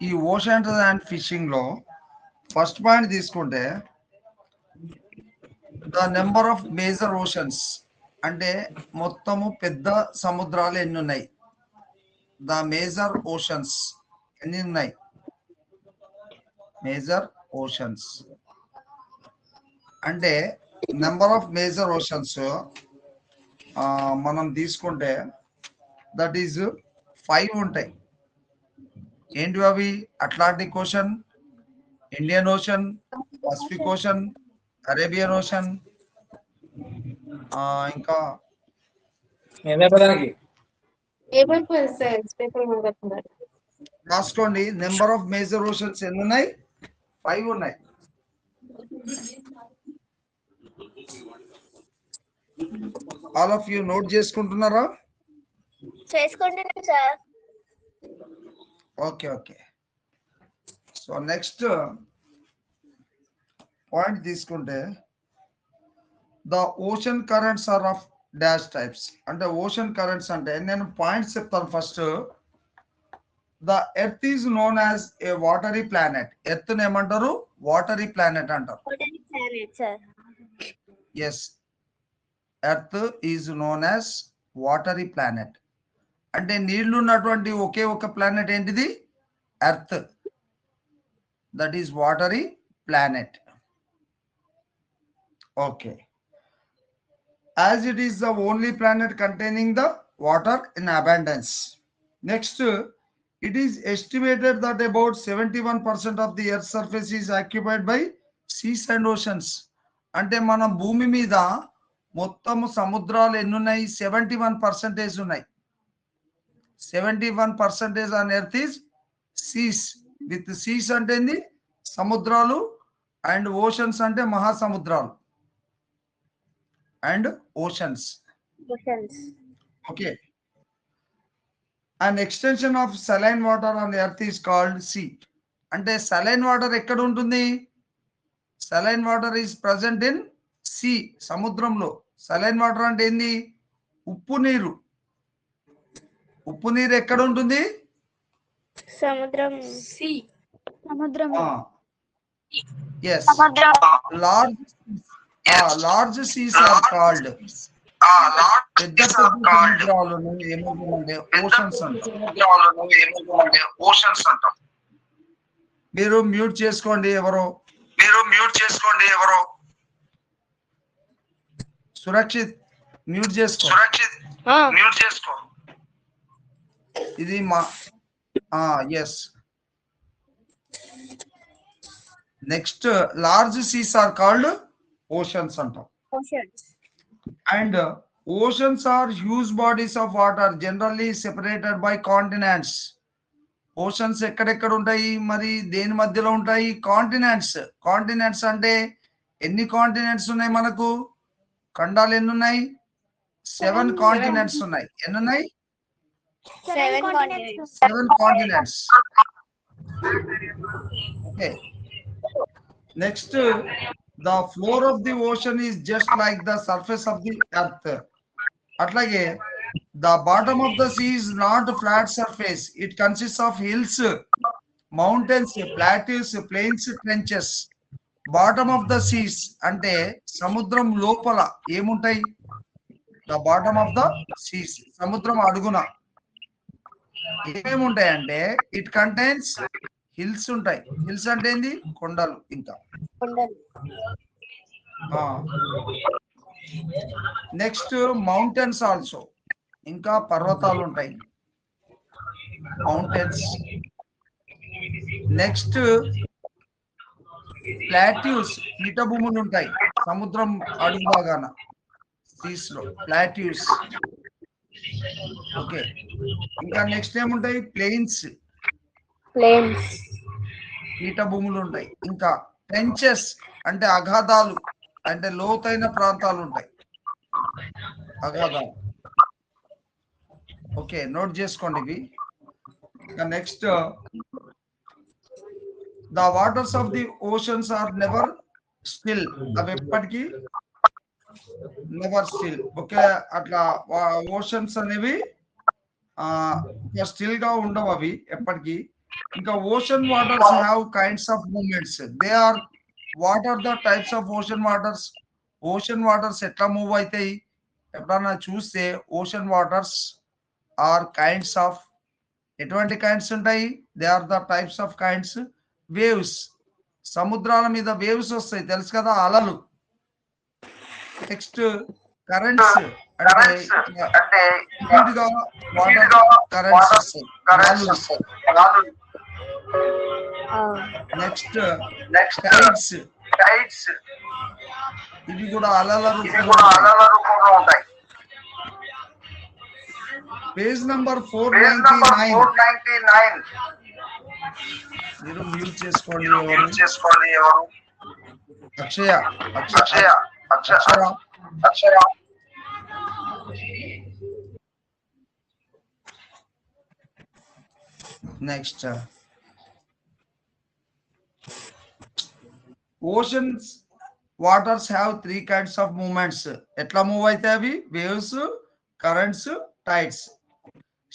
ఈ oceans and fishing లో first point తీసుకుంటే the number of major oceans అంటే మొత్తము పెద్ద సముద్రాలు ఎన్ని ఉన్నాయి, ద మేజర్ ఓషన్స్ ఎన్ని ఉన్నాయి, మేజర్ ఓషన్స్ అంటే నెంబర్ ఆఫ్ మేజర్ ఓషన్స్ మనం తీసుకుంటే దట్ ఈజ్ 5 ఉంటాయి. ఏంటి అవి? Atlantic ocean, Indian ocean, Pacific ocean, Arabian ocean, ఇంకా రాసుకోండి. నెంబర్ ఆఫ్ మేజర్ ఓషన్స్ ఎన్ని ఉన్నాయి? 5 ఉన్నాయి. ఆల్ ఆఫ్ యూ నోట్ చేసుకుంటున్నారా? చేసుకుంటున్నాం sir. Okay okay. So next point తీసుకుంటే the ocean currents are of dash types. అంటే ఓషన్ కరెంట్స్ అంటే నేను పాయింట్స్ చెప్తాను. First the earth is known as a watery planet. Earth ఏమంటారు? వాటరీ ప్లానెట్ అంటారు. Yes, earth is known as watery planet. అంటే నీళ్లు ఉన్నటువంటి ఒకే ఒక ప్లానెట్ ఏంటిది? Earth. That is watery planet. Okay. As it is the only planet containing the water in abundance. Next, it is estimated that about 71% of the earth's surface is occupied by seas and oceans. అంటే మన భూమి మీద మొత్తం సముద్రాలు ఎన్ని ఉన్నాయి? 71% ఉన్నాయి. 71% on earth is seas. With seas అంటే ఏంది? సముద్రాలు, అండ్ ఓషన్స్ అంటే మహాసముద్రాలు and oceans. Okay. An extension of saline water on the earth is called sea. అంటే saline water ఎక్కడ ఉంటుంది? saline water is present in sea, సముద్రంలో. saline water అంటే ఏంది? ఉప్పు నీరు. ఉప్పు నీరు ఎక్కడ ఉంటుంది? సముద్రం. సముద్రం. yes, large seas are called పెద్ద సముద్రాలను ఏమంటారంటే ఓషన్స్ అంటాం. మీరు మ్యూట్ చేసుకోండి ఎవరో. సురక్షిత్ మ్యూట్ చేసుకో. ఇది మా yes. Next, large seas are called oceans అంటాం. And oceans are huge bodies of water generally separated by continents. Oceans ఎక్కడెక్కడ ఉంటాయి? మరి దేని మధ్యలో ఉంటాయి? కాంటినెంట్స్. కాంటినెంట్స్ అంటే ఎన్ని కాంటినెంట్స్ ఉన్నాయి మనకు? ఖండాలు ఎన్ని ఉన్నాయి? 7 కాంటినెంట్స్ ఉన్నాయి. ఎన్ని ఉన్నాయి? 7 continents. Okay. Next, the floor of the ocean is just like the surface of the earth. అట్లాగే the bottom of the sea is not a flat surface. It consists of hills, mountains, plateaus, plains, trenches. Bottom of the seas అంటే సముద్రం లోపల ఏముంటాయి? the bottom of the seas, సముద్రం అడుగున ఏమేముంటాయంటే it contains hills ఉంటాయి. Hills అంటే ఏంది? కొండలు. ఇంకా నెక్స్ట్, మౌంటైన్స్ ఆల్సో, ఇంకా పర్వతాలు ఉంటాయి, మౌంటైన్స్. నెక్స్ట్, ప్లాట్యూస్, పీఠభూములు ఉంటాయి సముద్రం అడుగు భాగాన, సీస్ లో ప్లాట్యూస్. ఓకే. ఇంకా నెక్స్ట్ ఏముంటాయి? ప్లెయిన్స్, పీఠభూములు ఉంటాయి. ఇంకా ట్రెంచెస్ అంటే అగాధాలు, అంటే లోతైన ప్రాంతాలు ఉంటాయి, అగాధాలు. ఓకే, నోట్ చేసుకోండి ఇవి. Next, the waters of the oceans are never still. అవి ఎప్పటికీ నెవర్ స్టిల్. ఓకే, అట్లా ఓషన్స్ అనేవి స్టిల్ గా ఉండవు. అవి ఎప్పటికీ ఇంకా ocean waters have kinds of movements. They are, what are the types of ocean waters? Ocean waters ఎట్లా మూవ్ అవుతాయి ఎప్పుడన్నా చూస్తే ocean waters are kinds of, ఎటువంటి కైండ్స్ ఉంటాయి? They are the types of kinds. Waves, సముద్రాల మీద waves వస్తాయి తెలుసు కదా, అలలు. నెక్స్ట్ కరెంట్స్, అంటే స్పీడ్గా వాటర్ కరెంట్స్ వస్తాయి, గాలులు. నెక్స్ట్ టైడ్స్, ఇవి కూడా అలల రూపంలో ఉంటాయి. Page number 499. మీరు మ్యూట్ చేసుకోండి. ఎవరు? Akshaya. Next oceans waters have 3 kinds of movements. ఎట్లా మూవ్ అవుతాయి అవి? Waves, currents, tides.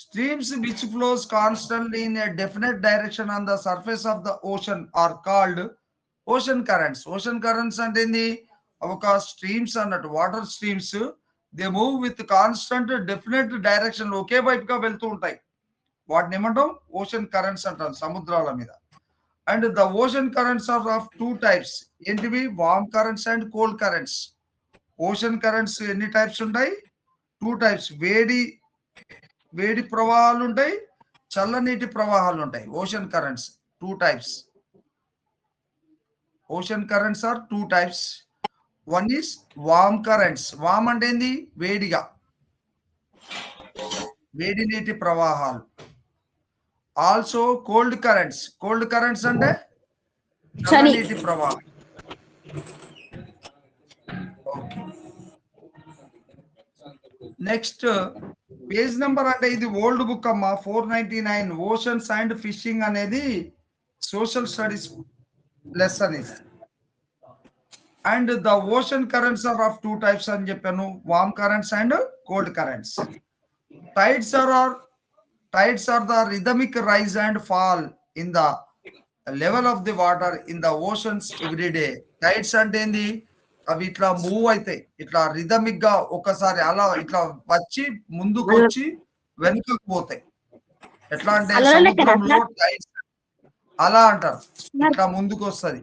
Streams which flows constantly in a definite direction on the surface of the ocean are called ocean currents. Ocean currents అంటే ఏంది? ఒక streams అన్నట్టు, water streams, they move with constant definite direction, ఒకే వైపుగా వెళ్తూ ఉంటాయి. వాటిని ఏమంటాం? ఓషన్ కరెంట్స్ అంటారు, సముద్రాల మీద. And the ocean currents are of 2 types. ఏంటివి? Warm currents and cold currents. Ocean currents ఎన్ని టైప్స్ ఉంటాయి? 2 types. వేడి ప్రవాహాలు ఉంటాయి, చల్లనీటి ప్రవాహాలు ఉంటాయి. Ocean currents 2 types. Ocean currents are 2 types. One is warm currents. Warm అంటే ఏంది? వేడిగా, వేడి నీటి ప్రవాహాలు. Also cold currents. Cold currents అంటే చల్లనీటి ప్రవాహం. నెక్స్ట్ పేజ్ నెంబర్, అంటే ఇది ఓల్డ్ బుక్ అమ్మా, 499. ఓషన్స్ అండ్ ఫిషింగ్ అనేది సోషల్ స్టడీస్ లెసన్ ఇది. And the ocean currents are of 2 types అని చెప్పాను, warm currents and cold currents. Tides are the rhythmic rise and fall in the level of the water in the oceans every day. Tides అంటే ఏంది? అవి ఇట్లా move అవుతాయి, ఇట్లా rhythmic గా, ఒకసారి అలా ఇట్లా వచ్చి ముందుకు వచ్చి వెనుకకు పోతాయి. ఎట్లా అంటే సముద్రంలో టైడ్స్ అలా అంటారు. ఇట్లా ముందుకు వస్తుంది,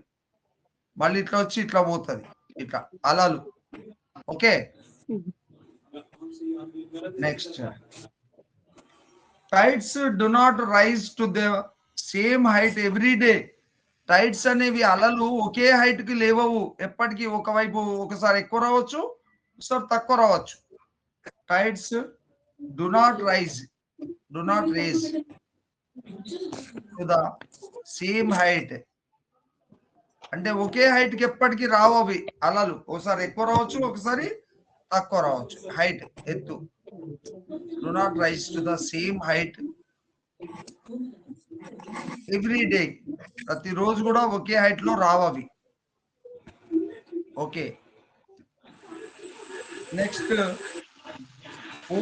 మళ్ళీ ఇట్లా వచ్చి ఇట్లా పోతుంది, ఇట్లా అలలు. Okay, next tides do not rise to the same height every day. Tides అనేవి, అలలు ఒకే హైట్ కి లేవవు ఎప్పటికీ. ఒకవైపు ఒకసారి ఎక్కువ రావచ్చు, ఒకసారి తక్కువ రావచ్చు. Tides do not rise to the same height, అంటే ఒకే హైట్ కి ఎప్పటికీ రావు అవి అలలు. ఒకసారి ఎక్కువ రావచ్చు, ఒకసారి తక్కువ రావచ్చు. హైట్, ఎత్తు. Do not rise to the same height every day. ప్రతిరోజు కూడా ఒకే హైట్ లో రావు అవి. Okay, next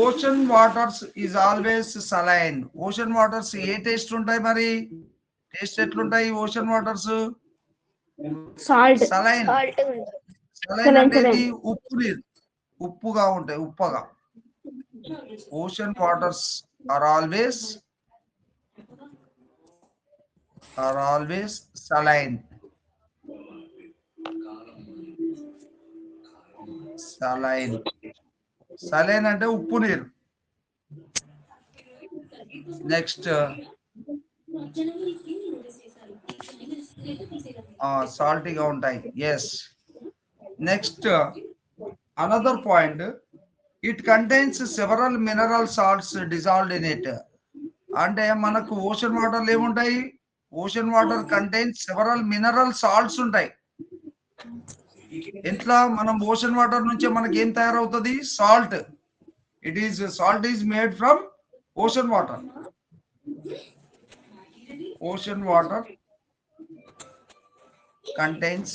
ocean waters is always saline. Ocean waters ఏ టేస్ట్ ఉంటాయి మరి? టేస్ట్ ఎట్లుంటాయి ఓషన్ వాటర్స్? సలైన్. సలైన్ అంటే ఉప్పు నీరు, ఉప్పుగా ఉంటాయి, ఉప్పగా. ఓషన్ వాటర్స్ ఆర్ ఆల్వేస్ saline. Saline అంటే ఉప్పు నీరు. నెక్స్ట్ సాల్టీగా ఉంటాయి. Yes. Next another point, it contains several mineral salts dissolved in it. అంటే మనకు ఓషన్ వాటర్లు ఏముంటాయి? Ocean water contains several mineral salts ఉంటాయి. ఎట్లా? మనం ఓషన్ వాటర్ నుంచే మనకి ఏం తయారవుతుంది? Salt. Salt is made from ocean water. Ocean water contains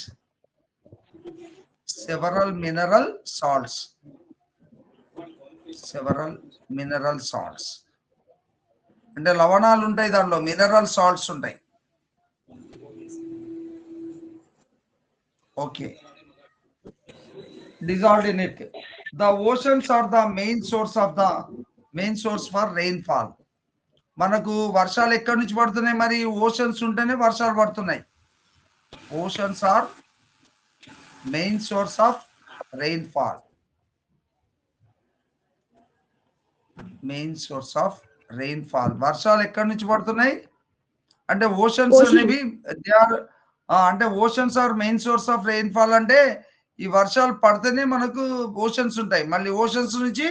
several mineral salts. అంటే లవణాలు ఉంటాయి, దాంట్లో మినరల్ సాల్ట్స్ ఉంటాయి. Okay, dissolved in it. The oceans are the main source for rainfall. మనకు వర్షాలు ఎక్కడి నుంచి పడుతున్నాయి? మరి ఓషన్స్ ఉంటేనే వర్షాలు పడుతున్నాయి. Oceans are main source of rainfall. Main source of rainfall. వర్షాలు ఎక్కడి నుంచి పడుతున్నాయి అంటే ఓషన్స్ అనేవి అంటే oceans are main source of rainfall. అంటే ఈ వర్షాలు పడితేనే మనకు ఓషన్స్ ఉంటాయి, మళ్ళీ ఓషన్స్ నుంచి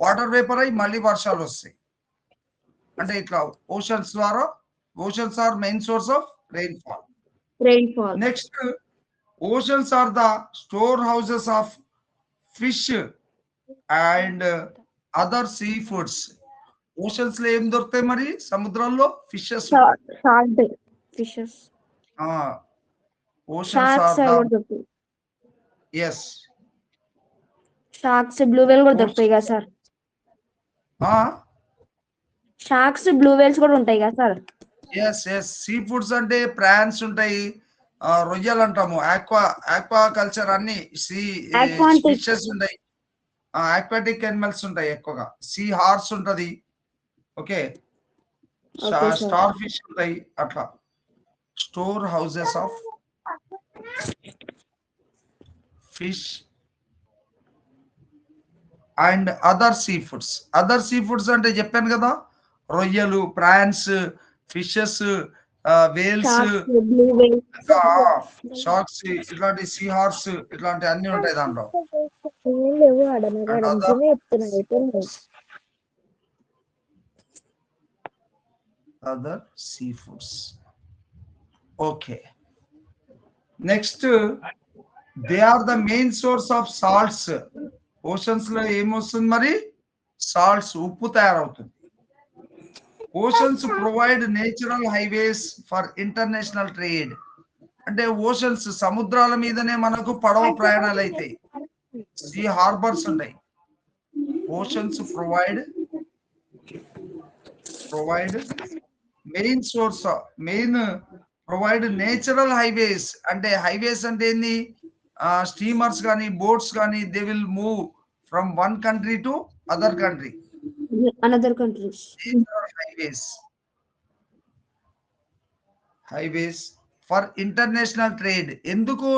వాటర్ వేపర్ అయ్యి మళ్ళీ వర్షాలు వస్తాయి. అంటే ఇట్లా ఓషన్స్ ద్వారా oceans are main source of rainfall. Next, oceans are the store houses of fish and other sea foods. Oceans లో ఏం దొరుకుతాయి మరి? సముద్రంలో fishes. Oceans are the yes sharks, blue whale కూడా దొరుకుతాయి కదా సార్? షార్క్స్, బ్లూ వేల్స్ కూడా ఉంటాయి కదా సార్? yes సీ ఫుడ్స్ అంటే ప్రాన్స్ ఉంటాయి, రొయ్యలు అంటాము, ఆక్వా కల్చర్, అన్ని సీ ఫిషెస్ ఉంటాయి, ఆక్వాటిక్ యానిమల్స్ ఉంటాయి ఎక్కువగా. సీ హార్స్ ఉంటది, ఓకే, స్టార్ ఫిష్ ఉంటాయి. అట్లా store houses of fish and other sea foods. Other sea foods అంటే చెప్పాను కదా, రొయ్యలు, ప్రాన్స్, ఫిషెస్, వేల్స్, షార్క్స్, ఇట్లాంటి సీ హార్స్, ఇట్లాంటి అన్ని ఉంటాయి దాంట్లో. Other sea foods. Okay, next, they are the main source of salts. Oceans లో ఏమొస్తుంది మరి? సాల్ట్స్, ఉప్పు తయారవుతుంది. Oceans provide natural highways for international trade. అంటే ఓషన్స్, సముద్రాల మీదనే మనకు పడవ ప్రయాణాలు అవుతాయి, సీ హార్బర్స్ ఉంటాయి. Oceans provide provide natural highways. అంటే హైవేస్ అంటే ఏంది? స్టీమర్స్ కానీ బోట్స్ కానీ, they will move from one country to other country. Highways for international trade. ఎందుకు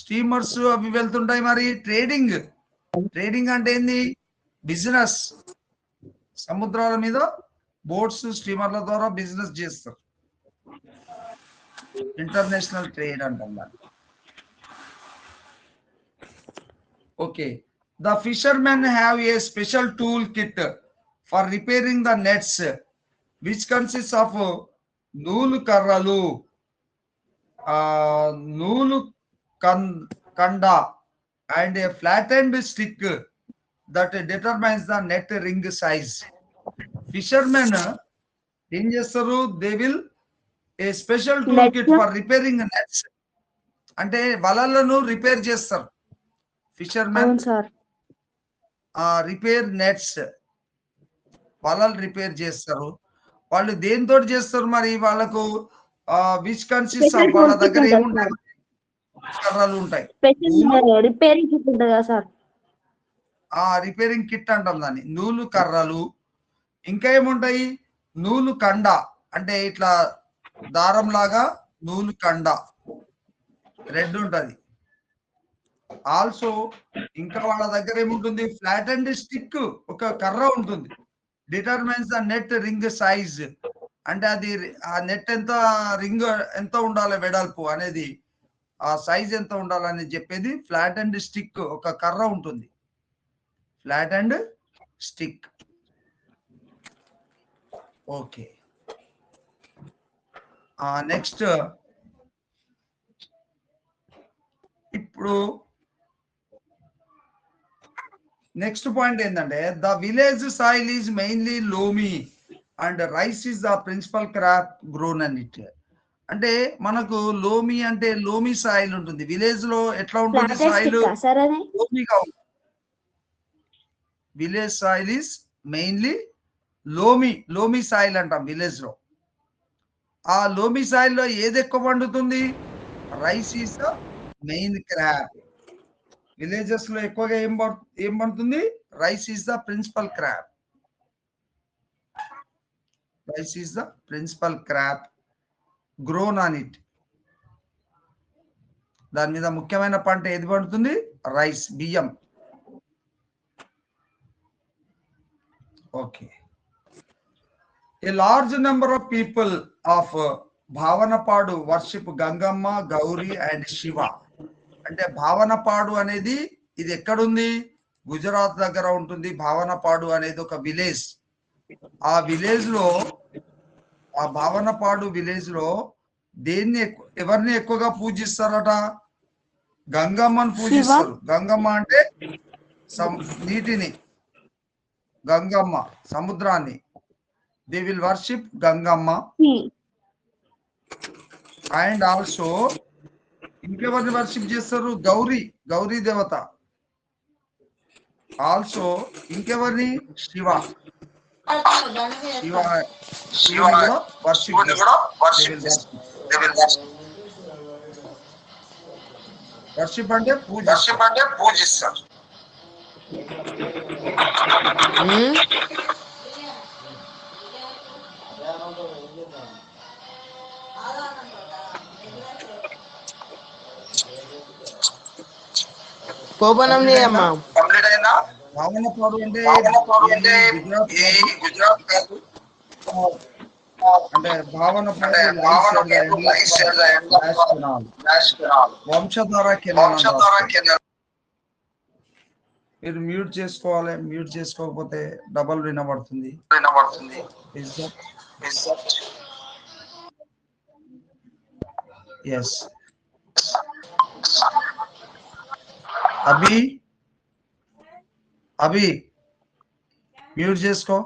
స్టీమర్స్ అవి వెళ్తుంటాయి మరి? ట్రేడింగ్ అంటే ఏంది? బిజినెస్. సముద్రాల మీద బోట్స్, స్టీమర్ల ద్వారా బిజినెస్ చేస్తారు. ఇంటర్నేషనల్ ట్రేడ్ అంటాం దాన్ని. Okay, the fishermen have a special tool kit for repairing the nets, which consists of నూలు కర్రలు, నూలు కండ and a flattened stick that determines the net ring size. Fishermen ఏం చేస్తారు? they will a special tool kit for repairing nets. అంటే వలలను repair చేస్తారు fishermen. Repair nets, వలలు రిపేర్ చేస్తారు. వాళ్ళు దేనితో చేస్తారు మరి? వాళ్ళకు విచ్ కన్సిస్ట్ ఆఫ్, వాళ్ళ దగ్గర ఏముంటాయి? కర్రలు ఉంటాయి. రిపేరింగ్ కిట్ ఉంటుంది కదా సార్? రిపేరింగ్ కిట్ అంటాం దాన్ని. నూలు కర్రలు, ఇంకా ఏముంటాయి? నూలు కండ, అంటే ఇట్లా దారం లాగా నూలు కండ, రెడ్ ఉంటది. ఆల్సో ఇంకా వాళ్ళ దగ్గర ఏముంటుంది? ఫ్లాట్ అండ్ స్టిక్, ఒక కర్ర ఉంటుంది. Determines the net ring size. అంటే అది ఆ నెట్ ఎంత, రింగ్ ఎంత ఉండాలి వెడల్పు అనేది, ఆ సైజ్ ఎంత ఉండాలని చెప్పేది. ఫ్లాట్ అండ్ స్టిక్, ఒక కర్ర ఉంటుంది, flat and stick. Okay, next, ఇప్పుడు నెక్స్ట్ పాయింట్ ఏంటంటే, the village soil is mainly loamy and rice is the principal crop grown and it. అంటే మనకు లోమీ అంటే లోమీ సాయిల్ ఉంటుంది. విలేజ్ లో ఎట్లా ఉంటుంది సాయిల్? లోమీగా ఉంటుంది. Village soil is mainly loamy soil అంటాం విలేజ్ లో. ఆ లోమి సాయిల్ లో ఏది ఎక్కువ పండుతుంది? Rice is the main crop. Villages లో ఎక్కువగా ఏం పండుతుంది? Rice is the principal crop. Rice is the principal crop grown on it. దాని మీద ముఖ్యమైన పంట ఏది పండుతుంది? రైస్, బియ్యం. Okay. A large number of people of Bhavanapadu worship Gangamma, Gauri and Shiva. అంటే భావనపాడు అనేది ఇది ఎక్కడుంది? గుజరాత్ దగ్గర ఉంటుంది. భావనపాడు అనేది ఒక విలేజ్. ఆ విలేజ్ లో, ఆ భావనపాడు విలేజ్ లో ఎవరిని ఎక్కువగా పూజిస్తారట? గంగమ్మని పూజిస్తారు. గంగమ్మ అంటే నీటిని, గంగమ్మ సముద్రాన్ని. They will worship Gangamma. And also ఇంకెవరిని వర్షిప్ చేస్తారు? గౌరీ దేవత. ఆల్సో ఇంకెవరిని? శివ వర్షిప్ అంటే పూజిస్తారు. కంప్లీట్ అయిందా? భావనపాడు అంటే గుజరాత్ కాదు. అంటే భావనపాడు వంశధార కెనాల్. మీరు మ్యూట్ చేసుకోవాలి. మ్యూట్ చేసుకోకపోతే డబల్ వినబడుతుంది. ఎస్. అభి మ్యూట్ చేసుకో.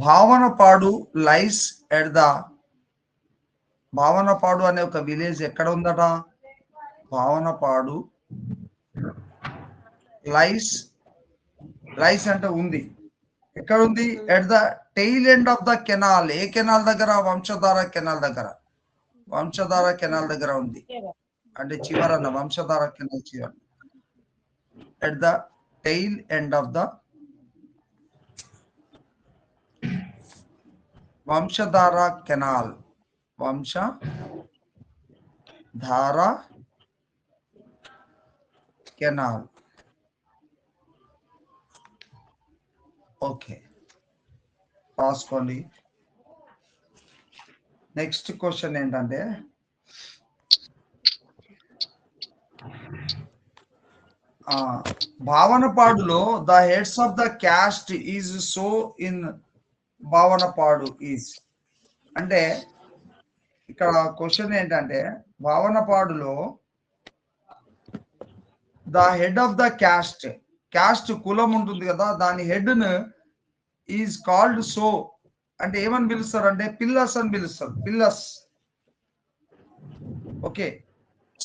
భావనపాడు లైస్ ఎట్ ద, భావనపాడు అనే ఒక విలేజ్ ఎక్కడ ఉందట? భావనపాడు లైస్ అంటే ఉంది. ఎక్కడ ఉంది? At the tail end of the canal. A canal దగ్గర? వంశధార కెనాల్ దగ్గర. వంశధార కెనాల్ దగ్గర ఉంది. అంటే చివరన వంశధార కెనాల్ చివర. At the tail end of the Vamsadhara canal. Vamsadhara canal. Okay, రాసుకోండి. నెక్స్ట్ క్వశ్చన్ ఏంటంటే, భావనపాడులో the heads of the caste is so in Bhavanapadu is. అంటే ఇక్కడ క్వశ్చన్ ఏంటంటే, భావనపాడులో the head of the caste కులం ఉంటుంది కదా, దాని హెడ్ ను ఈజ్ కాల్డ్ సో అంటే ఏమని పిలుస్తారు? అంటే పిల్లర్స్ అని పిలుస్తారు. Pillars. Okay.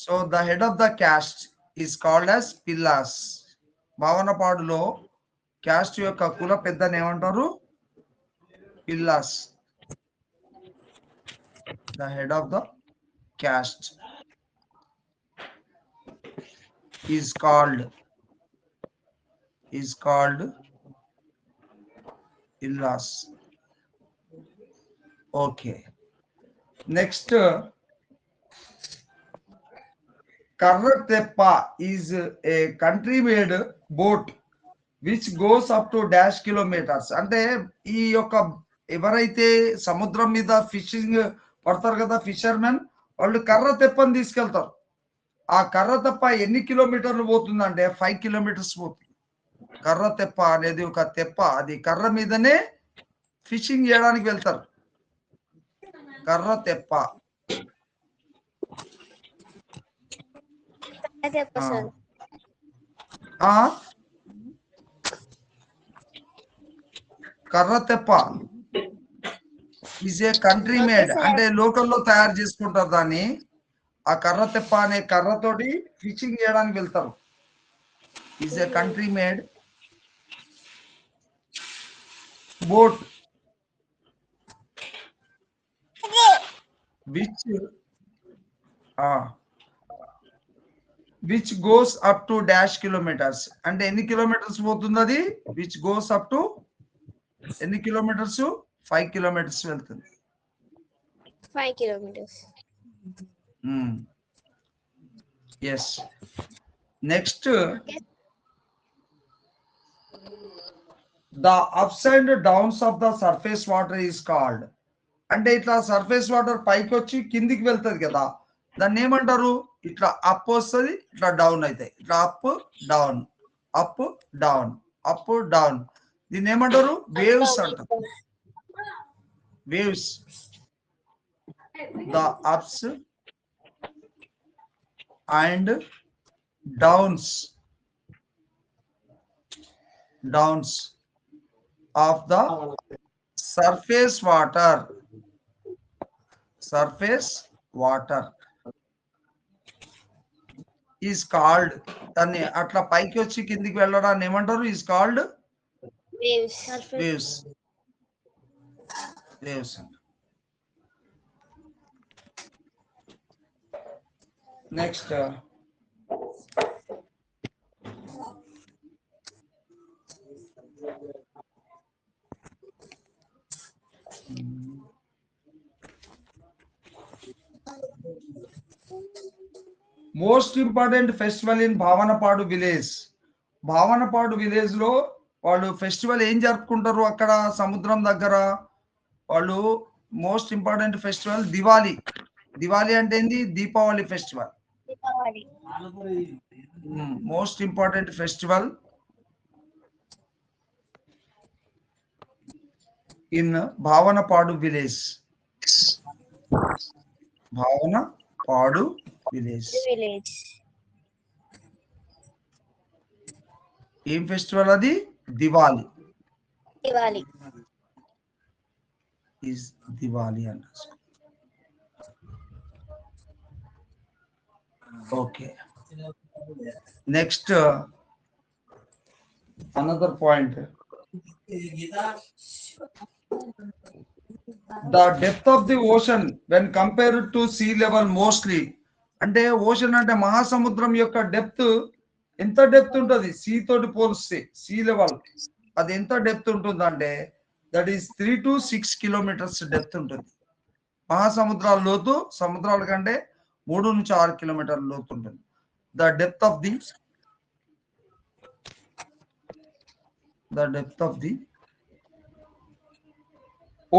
So the head of the caste is called as pillars. భావనపాడులో క్యాస్ట్ యొక్క కుల పెద్దని ఏమంటారు? Pillars. The head of the caste is called pillars. Okay. Next, karrateppa is a country made boat which goes up to dash kilometers. అంటే ఈ యొక్క ఎవరైతే సముద్రం మీద ఫిషింగ్ పడతారు కదా, ఫిషర్మెన్, వాళ్ళు కర్రతెప్పని తీసుకెళ్తారు. ఆ కర్రతెప్ప ఎన్ని కిలోమీటర్లు పోతుందంటే 5 కిలోమీటర్స్ పోతుంది. కర్రతెప్ప అనేది ఒక తెప్ప, అది కర్ర మీదనే ఫిషింగ్ చేయడానికి వెళ్తారు. కర్రతెప్ప. కర్రతెప్ప ఈజ్ ఏ కంట్రీ మేడ్. అంటే లోకల్లో తయారు చేసుకుంటారు దాన్ని. ఆ కర్రతెప్ప అనే కర్రతోటి ఫిషింగ్ చేయడానికి వెళ్తారు. is a country made boat which uh, which goes up to dash kilometers. అంటే ఎన్ని కిలోమీటర్స్ పోతుంది అది? which goes up to ఎన్ని కిలోమీటర్స్? 5 కిలోమీటర్స్ వెళ్తుంది. 5 kilometers. Yes. Next the ups and downs of the surface water is called. అంటే ఇట్లా surface water పైకి వచ్చి కిందికి వెళ్తుంది కదా, దాన్ని ఏమంటారు? ఇట్లా అప్ వస్తుంది, ఇట్లా డౌన్ అవుతాయి, ఇట్లా up down up down up down. దీన్ని ఏమంటారు? వేవ్స్ అంటారు. Waves. The ups and downs of the surface water is called, దాన్ని అట్లా పైకి వచ్చి కిందికి వెళ్ళడాన్ని ఏమంటారు? is called waves. Next most important festival in Bhavanapadu village. Bhavanapadu village లో వాళ్ళు ఫెస్టివల్ ఏం జరుపుకుంటారు? అక్కడ సముద్రం దగ్గర వాళ్ళు most important festival Diwali. Diwali అంటే ఏంది? Deepavali festival. Most important festival in Bhavanapadu village. Bhavanapadu village. ఏం ఫెస్టివల్ అది? దివాలి. ఈజ్ దివాలి అంట. Okay. Next another point, the depth of the ocean when compared to sea level mostly. అంటే ఓషన్ అంటే మహాసముద్రం యొక్క డెప్త్ ఎంత డెప్త్ ఉంటుంది? సీ తోటి పోలిస్తే సీ లెవెల్ అది ఎంత డెప్త్ ఉంటుంది అంటే that is 3 to 6 kilometres depth ఉంటుంది. మహాసముద్రాల లోతు సముద్రాల కంటే 3 నుంచి 6 కిలోమీటర్ల లోతు ఉంటుంది. The depth of the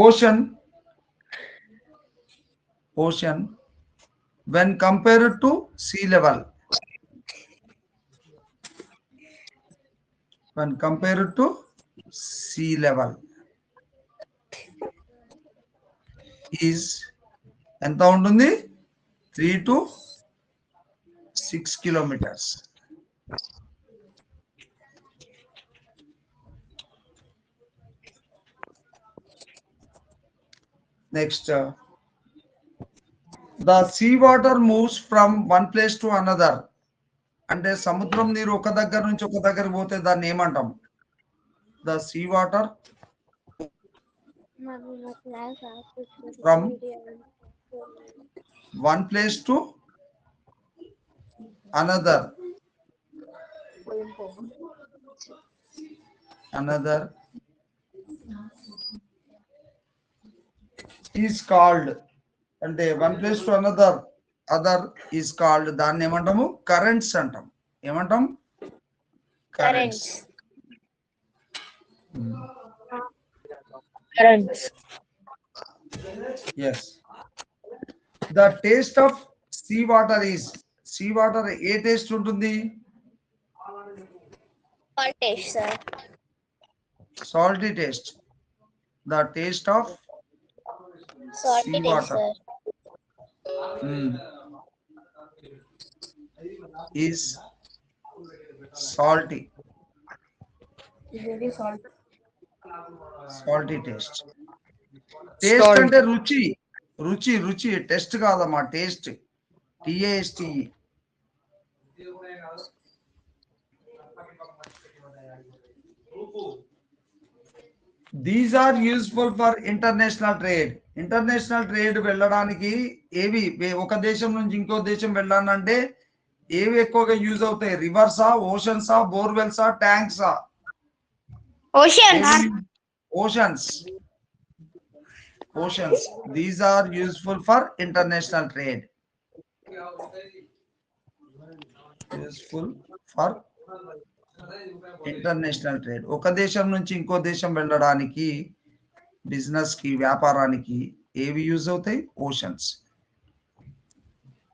ocean when compared to sea level is ఎంత ఉంటుంది? 3 to 6 kilometres. Next the sea water moves from one place to another. అంటే సముద్రం నీరు ఒక దగ్గర నుంచి ఒక దగ్గర పోతే దాన్ని ఏమంటాం? the sea water from one place to another is called, అంటే one place to other is called, దాన్ని ఏమంటాము? కరెంట్స్ అంటాం. ఏమంటాం? Currents. Yes. The taste of sea water is, sea water ఏ టేస్ట్ ఉంటుంది? Salty taste. The taste of sea water is salty. Salty taste. Taste అంటే రుచి test కాదమ్మా, taste. TASTE. These are useful for international trade. International trade వెళ్ళడానికి ఏవి ఒక దేశం నుంచి ఇంకో దేశం వెళ్ళాలంటే ఏవి ఎక్కువగా యూజ్ అవుతాయి? రివర్సా, ఓషన్సా, బోర్వెల్సా, ట్యాంక్సా? Oceans. Oceans. These are useful for international trade. Useful for international trade. ఒక దేశం నుంచి ఇంకో దేశం వెళ్ళడానికి, బిజినెస్ కి, వ్యాపారానికి ఏవి యూజ్ అవుతాయి? Oceans.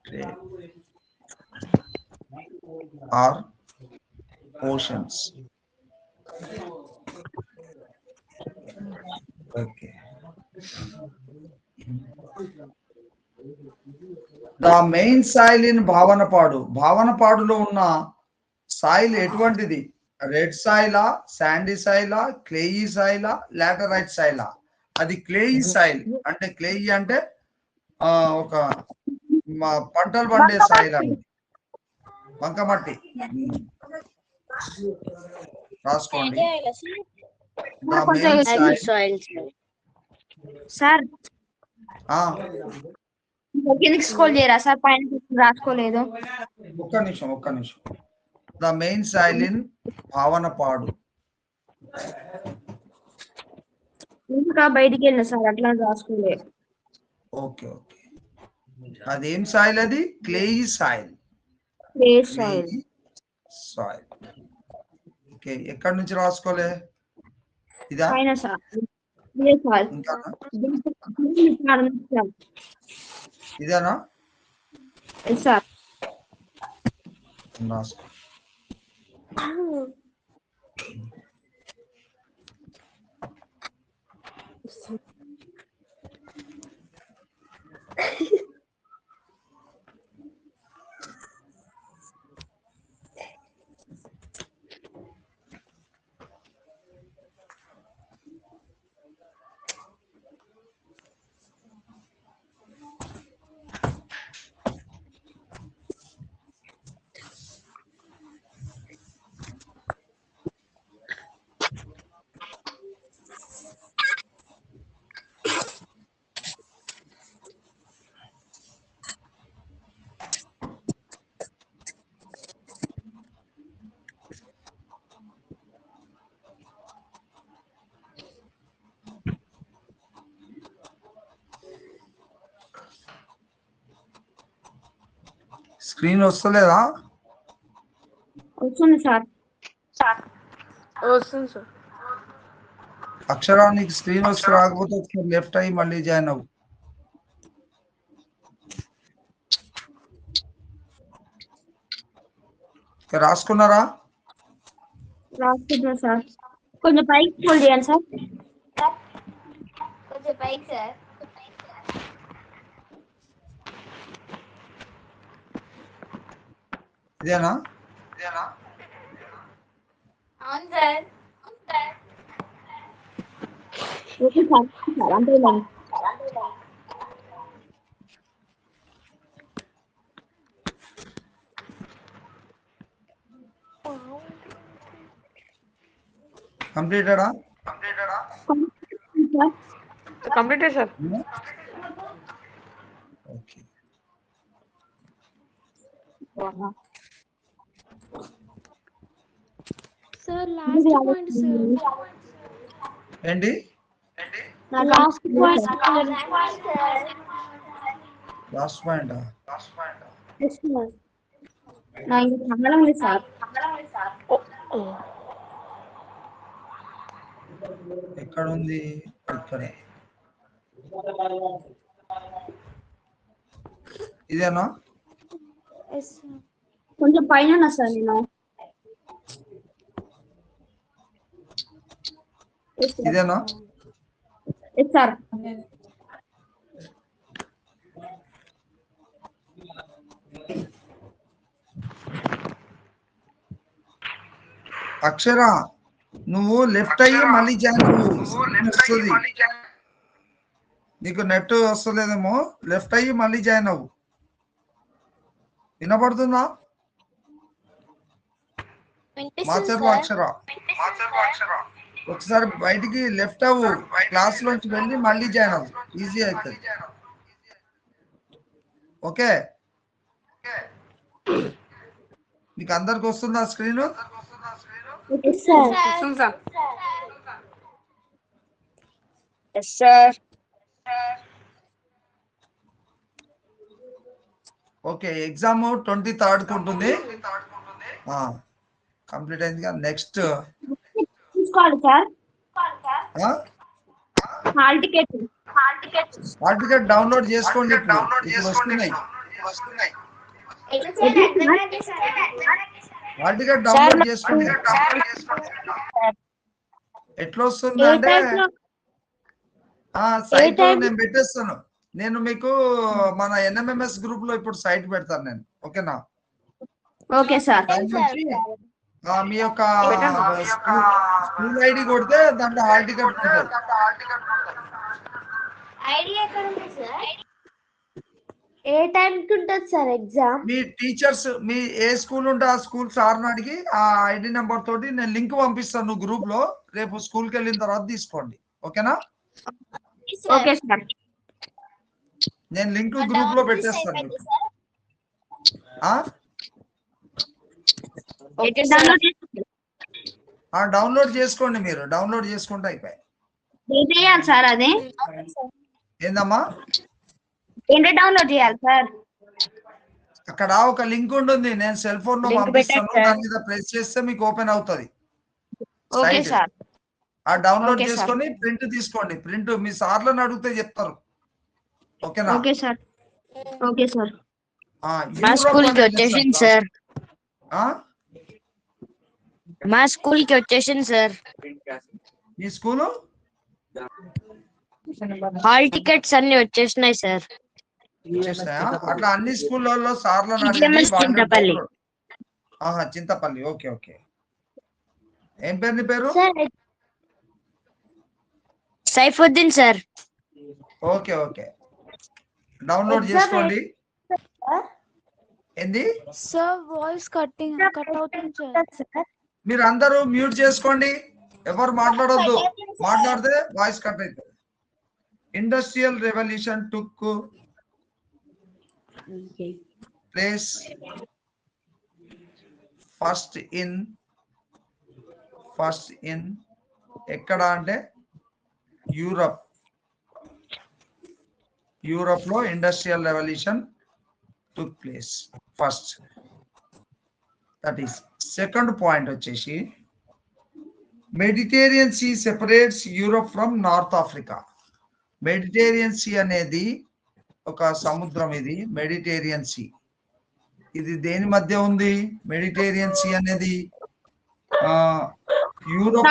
Trade are oceans. Okay. The main soil in Bhavanapadu. భావనపాడులో ఉన్న సాయిల్ ఎటువంటిది? రెడ్ సాయిలా, శాండీ సాయిలా, క్లేయి సాయిలా, లాటరైట్ సాయిలా? అది క్లేయి సాయిల్. అంటే క్లేయి అంటే ఒక పంటలు పండే సాయిల్ అండి, బంకమట్టి. రాసుకోండి. The main soil. సార్ కిందకి స్క్రోల్ చేయరా సార్? పైన రాసుకోలేదు. ఒక్క నిమిషం. The main soil in Bhavanapadu. ఇంకా బయటికి వెళ్ళిన సార్, అట్లా రాసుకోలేదు. ఓకే. అదేం సాయిల్? అది క్లేయి సాయిల్. సాయిల్. ఓకే. ఎక్కడి నుంచి రాసుకోలే? ఇదా? ఇదేనా? సార్ రాసుకో. స్క్రీన్ వస్తలేదా? వస్తుంది సార్. వస్తుంది సార్. అక్షరానికి స్క్రీన్ వస్తే రాకపోతే లెఫ్ట్ అయ్యి మళ్ళీ జాయిన్ అవ్వు. రాసుకున్నారా? రాసుకున్నా సార్. కొంచెం పైకి స్క్రోల్ చేయండి సార్. కొంచెం పైకి సార్. ఇదేనా? అవును సార్. Okay sir. అంటే కంప్లీటెడా? Completed sir. Okay. Sir last point sir. ఏంటి? లాస్ట్ పాయింట్ నాకు చాలా ఉంది సార్. ఎక్కడ ఉంది? ఇక్కడే. ఇదేనా? కొంచెం పైన ఉన్నా సార్ నేను. ఇదేనా? సార్ అక్షర, నువ్వు లెఫ్ట్ అయ్యి మళ్ళీ జాయిన్ అవ్వు. నీకు నెట్ వస్తలేదేమో, లెఫ్ట్ అయ్యి మళ్ళీ జాయిన్ అవ్వు. వినపడుతుందా? మార్చరు అక్షర ఒకసారి బయటికి లెఫ్ట్ అవ్వు, క్లాస్ లోంచి వెళ్ళి మళ్ళీ జాయిన్ అవ్వు, ఈజీ అవుతుంది. ఓకే, మీకు అందరికి వస్తుందా స్క్రీన్? ఓకే, ఎగ్జామ్ 23rd ఉంటుంది, కంప్లీట్ అయింది. నెక్స్ట్ తీసుకోవాలి సార్. హాల్ టికెట్ డౌన్లోడ్ చేసుకోండి. ఇప్పుడు వస్తున్నాయి. హాల్ టికెట్ డౌన్లోడ్ చేసుకోండి. ఎట్లా వస్తుంది అంటే సైట్ నేను పెట్టేస్తాను. నేను మీకు మన NMMS గ్రూప్ లో ఇప్పుడు సైట్ పెడతాను నేను. ఓకేనా? Okay sir. మీ యొక్క స్కూల్ ఐడి కొడితే దాంట్లో హాల్ టికెట్ ఉంటుంది. ఏ టైంకి ఉంటుంది సార్ ఎగ్జామ్? మీ టీచర్స్, మీ ఏ స్కూల్ ఉంటే ఆ స్కూల్ సార్ని అడిగి ఆ ఐడి నెంబర్ తోటి నేను లింక్ పంపిస్తాను గ్రూప్ లో. రేపు స్కూల్కి వెళ్ళిన తర్వాత తీసుకోండి. ఓకేనా? Okay sir. నేను లింక్ గ్రూప్ లో పెట్టేస్తాను. డౌన్లోడ్ చేసుకోండి. మీరు డౌన్లోడ్ చేసుకుంటే అయిపోయి. సార్ అదే ఏందమ్మా? ఏంటో డౌన్లోడ్ చేయాలి సార్. అక్కడ ఒక లింక్ ఉంటుంది, నేను సెల్ ఫోన్ లో పంపిస్తాను. దాని మీద ప్రెస్ చేస్తే మీకు ఓపెన్ అవుతుంది. ఆ డౌన్లోడ్ చేసుకొని ప్రింట్ తీసుకోండి. ప్రింట్ మీ సార్లను అడిగితే చెప్తారు. ఓకేనా? Okay sir. Okay sir. మా స్కూల్ కి వచ్చేసింది సార్. మా స్కూల్ కి వచ్చేసింది సార్. మీ స్కూలు హాల్ టికెట్స్ అన్ని వచ్చేసినాయి సార్. అట్లా అన్ని స్కూళ్ళలో సార్లను చింతపల్లి. చింతపల్లి. Okay okay. ఏం పేరు నీ పేరు? Saifuddin sir. Okay okay, download చేసుకోండి. ఏంది సార్? వాయిస్ కట్ అవుతుంది సార్. మీరు అందరూ మ్యూట్ చేసుకోండి, ఎవరు మాట్లాడొద్దు. మాట్లాడితే వాయిస్ కట్ అవుతుంది. Industrial revolution took place first in ఎక్కడ అంటే యూరప్ లో industrial revolution took place first. That is second point వచ్చేసి Mediterranean sea separates Europe from North Africa. Mediterranean sea అనేది ఒక సముద్రం. ఇది మెడిటేరియన్ సీ. ఇది దేని మధ్య ఉంది? మెడిటేరియన్ సీ అనేది Europe,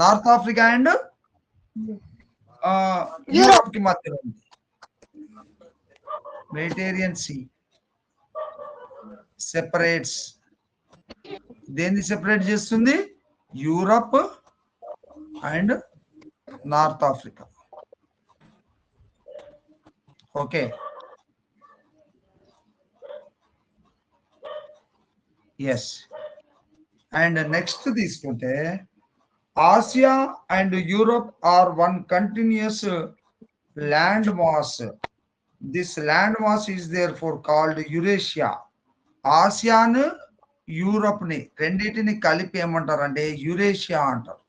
North Africa and Europe కి మధ్య ఉంది. మెడిటేరియన్ సీ సెపరేట్స్, దేన్ని సెపరేట్ చేస్తుంది? Europe and North Africa. Okay, yes. And next తీసుకుంటే Asia and Europe are one continuous land mass. This land mass is therefore called Eurasia. ఆసియాను Europe ని రెండింటిని కలిపి ఏమంటారు అంటే యురేషియా అంటారు.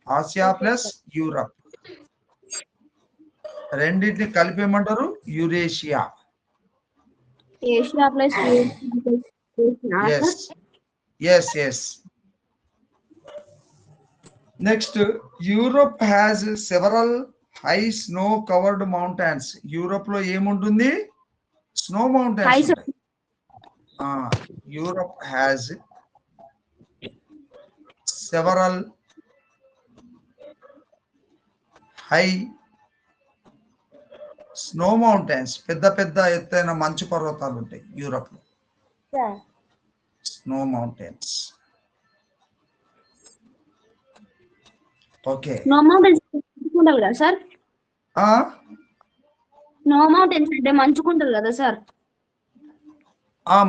ఆసియా ప్లస్ యూరప్ రెండింటిని కలిపి ఏమంటారు? Eurasia. Asia plus yes. Next, Europe has several high snow covered mountains. Europe లో ఏముంటుంది? Snow mountains. Europe has several high snow mountains. పెద్ద పెద్ద ఎత్తైన మంచు పర్వతాలు ఉంటాయి యూరోప్ లో. Snow mountains. Okay. Snow mountains మంచుకుంటారు కదా సార్? స్నో మౌంటైన్స్ అంటే మంచుకుంటారు కదా సార్?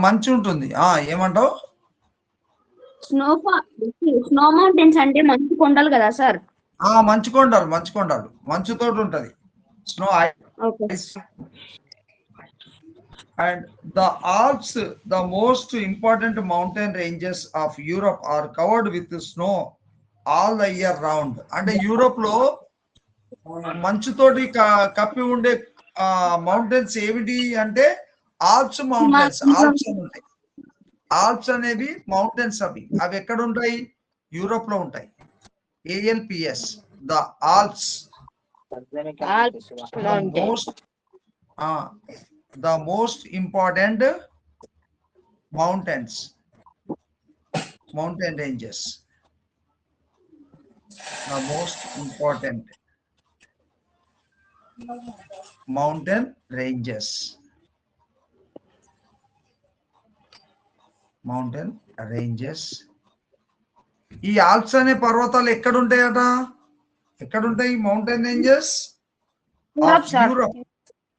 మంచు ఉంటుంది. ఏమంటావు? స్నో మౌంటైన్స్ అంటే మంచు కొండలు కదా సార్? మంచు కొండలు, మంచుతోటి ఉంటది. Snow okay. Ice. And the Alps, the most important mountain ranges of Europe, are covered with snow all the year round. అంటే యూరోప్ లో మంచుతోటి కప్పి ఉండే మౌంటైన్స్ ఏమిటి అంటే ఆల్ప్స్ మౌంటైన్స్. ఆల్ప్స్ అని ఉంటాయి. ఆల్ప్స్ అనేవి మౌంటైన్స్. అవి ఎక్కడ ఉంటాయి? యూరోప్ లో ఉంటాయి. ALPS, the Alps, the most important mountain ranges, the most important mountain ranges. ఈ ఆల్ప్స్ అనే పర్వతాలు ఎక్కడ ఉంటాయట? ఎక్కడ ఉంటాయి మౌంటైన్ రేంజెస్?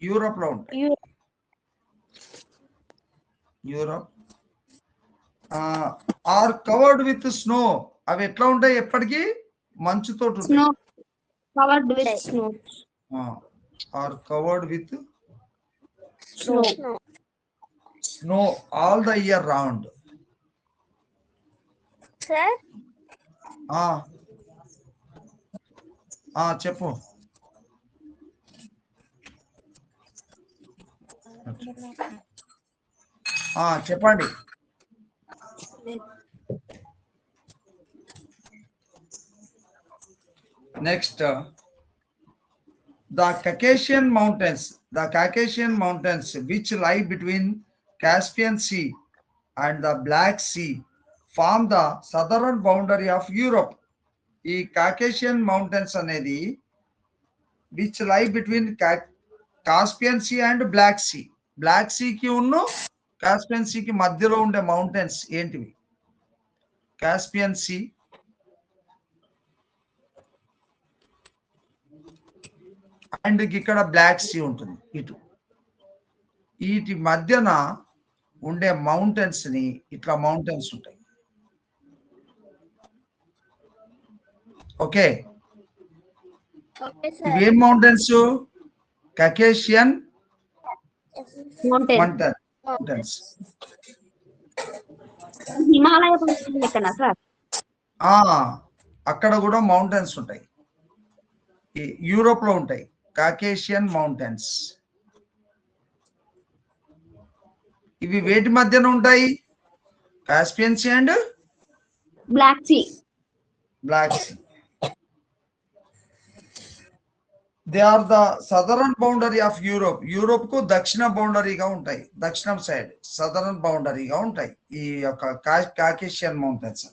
యూరోప్ లో ఉంటాయి. Europe are covered with snow. అవి ఎట్లా ఉంటాయి? ఎప్పటికీ మంచుతో ఉంటాయి. Are covered with snow all the year round. చెప్పు. చెప్పండి. Next, the Caucasian Mountains, which lie between Caspian Sea and the Black Sea, form the southern boundary of Europe. ఈ Caucasian mountains అనేది which lie between Caspian sea and black sea. Black సీకి ఉన్ను Caspian సీకి మధ్యలో ఉండే mountains ఏంటివి? Caspian sea and ఇక్కడ Black sea ఉంటుంది. వీటి మధ్యన ఉండే మౌంటైన్స్ ని ఇట్లా మౌంటైన్స్ ఉంటాయి. ఓకే, ఇవేం మౌంటైన్స్? కకేషియన్ మౌంటైన్స్. హిమాలయ సార్? అక్కడ కూడా మౌంటైన్స్ ఉంటాయి. యూరోప్ లో ఉంటాయి కాకేషియన్ మౌంటైన్స్. ఇవి వేటి మధ్యన ఉంటాయి? Caspian sea and black sea. They are the southern boundary of Europe. Europe కు దక్షిణ బౌండరీగా ఉంటాయి. దక్షిణం సైడ్ సదరన్ బౌండరీగా ఉంటాయి ఈ యొక్క Caucasian mountains.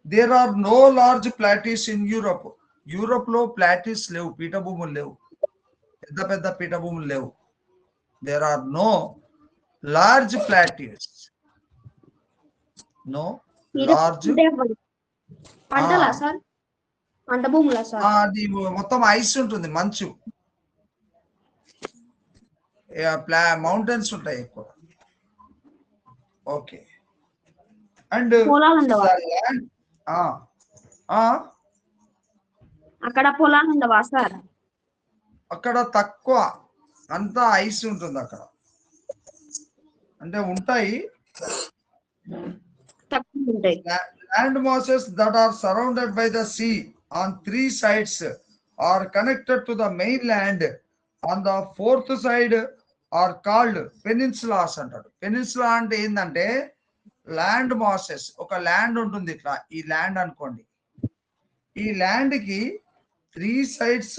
There are no large plateaus in Europe. Europe లో ప్లాటీస్ లేవు, పీఠభూములు లేవు, పెద్ద పెద్ద పీఠభూములు లేవు. There are no large plateaus. No large పంటలా సార్? పంట భూములా సార్? అది మొత్తం ఐస్ ఉంటుంది, మంచు. మౌంటైన్స్ ఉంటాయి ఎక్కువ. ఓకే. అండ్ అక్కడ పొలాలు ఉండవా సార్? అక్కడ తక్కువ, అంతా ఐస్ ఉంటుంది అక్కడ. అంటే ఉంటాయి. Land masses that are surrounded by the sea on 3 sides are connected to the mainland on the 4th side are called peninsulas అంటారు. పెనిన్సులా అంటే ఏంటంటే ల్యాండ్ మాసెస్. ఒక ల్యాండ్ ఉంటుంది ఇట్లా, ఈ ల్యాండ్ అనుకోండి. ఈ ల్యాండ్ కి 3 sides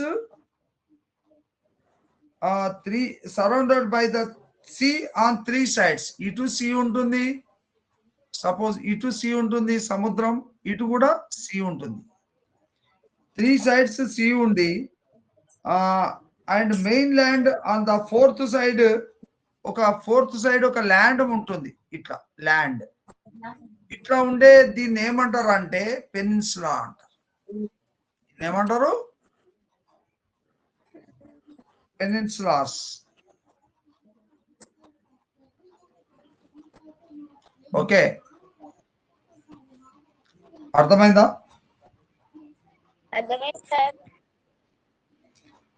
3 surrounded by the sea on 3 sides. ఇటు సీ ఉంటుంది, సపోజ్ ఇటు సీ ఉంటుంది సముద్రం, ఇటు కూడా సీ ఉంటుంది. 3 sides సీ ఉండి and main land on the 4th side ఒక ల్యాండ్ ఉంటుంది. ఇట్లా ల్యాండ్ ఇట్లా ఉండే దీన్ని ఏమంటారు అంటే పెనిన్సులా అంటారు. ఏమంటారు? పెనిన్సులాస్. ఓకే, అర్థమైందా?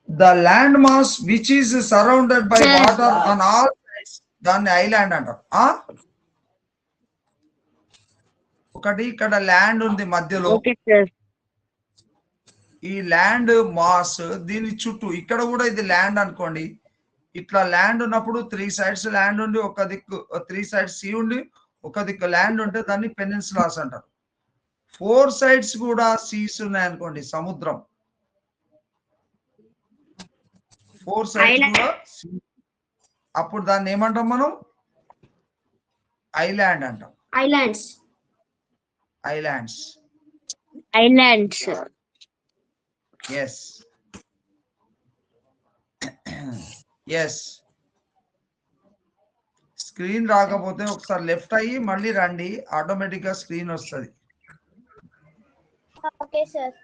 The land mass which is surrounded by water on all sides, దాన్ని ఐలాండ్ అంటారు. ఒకటి ఇక్కడ ల్యాండ్ ఉంది మధ్యలో, ఓకే సార్. ఈ ల్యాండ్ మాస్ దీని చుట్టూ, ఇక్కడ కూడా ఇది ల్యాండ్ అనుకోండి. ఇట్లా ల్యాండ్ ఉన్నప్పుడు 3 సైడ్స్ ల్యాండ్ ఉండి ఒక దిక్కు 3 సైడ్స్ సీ ఉండి ఒక దిక్కు ల్యాండ్ ఉంటే దాన్ని పెనిన్సులాస్ అంటారు. 4 సైడ్స్ కూడా సీస్ ఉన్నాయి అనుకోండి, సముద్రం. 4 సైడ్స్ కూడా అప్పుడు దాన్ని ఏమంటాం మనం? ఐలాండ్ అంటాం. Islands. Islands. Islands. Yes, yes. Screen రాకపోతే ఒకసారి లెఫ్ట్ అయ్యి మళ్ళీ రండి, ఆటోమేటిక్ గా స్క్రీన్ వస్తుంది. Okay sir.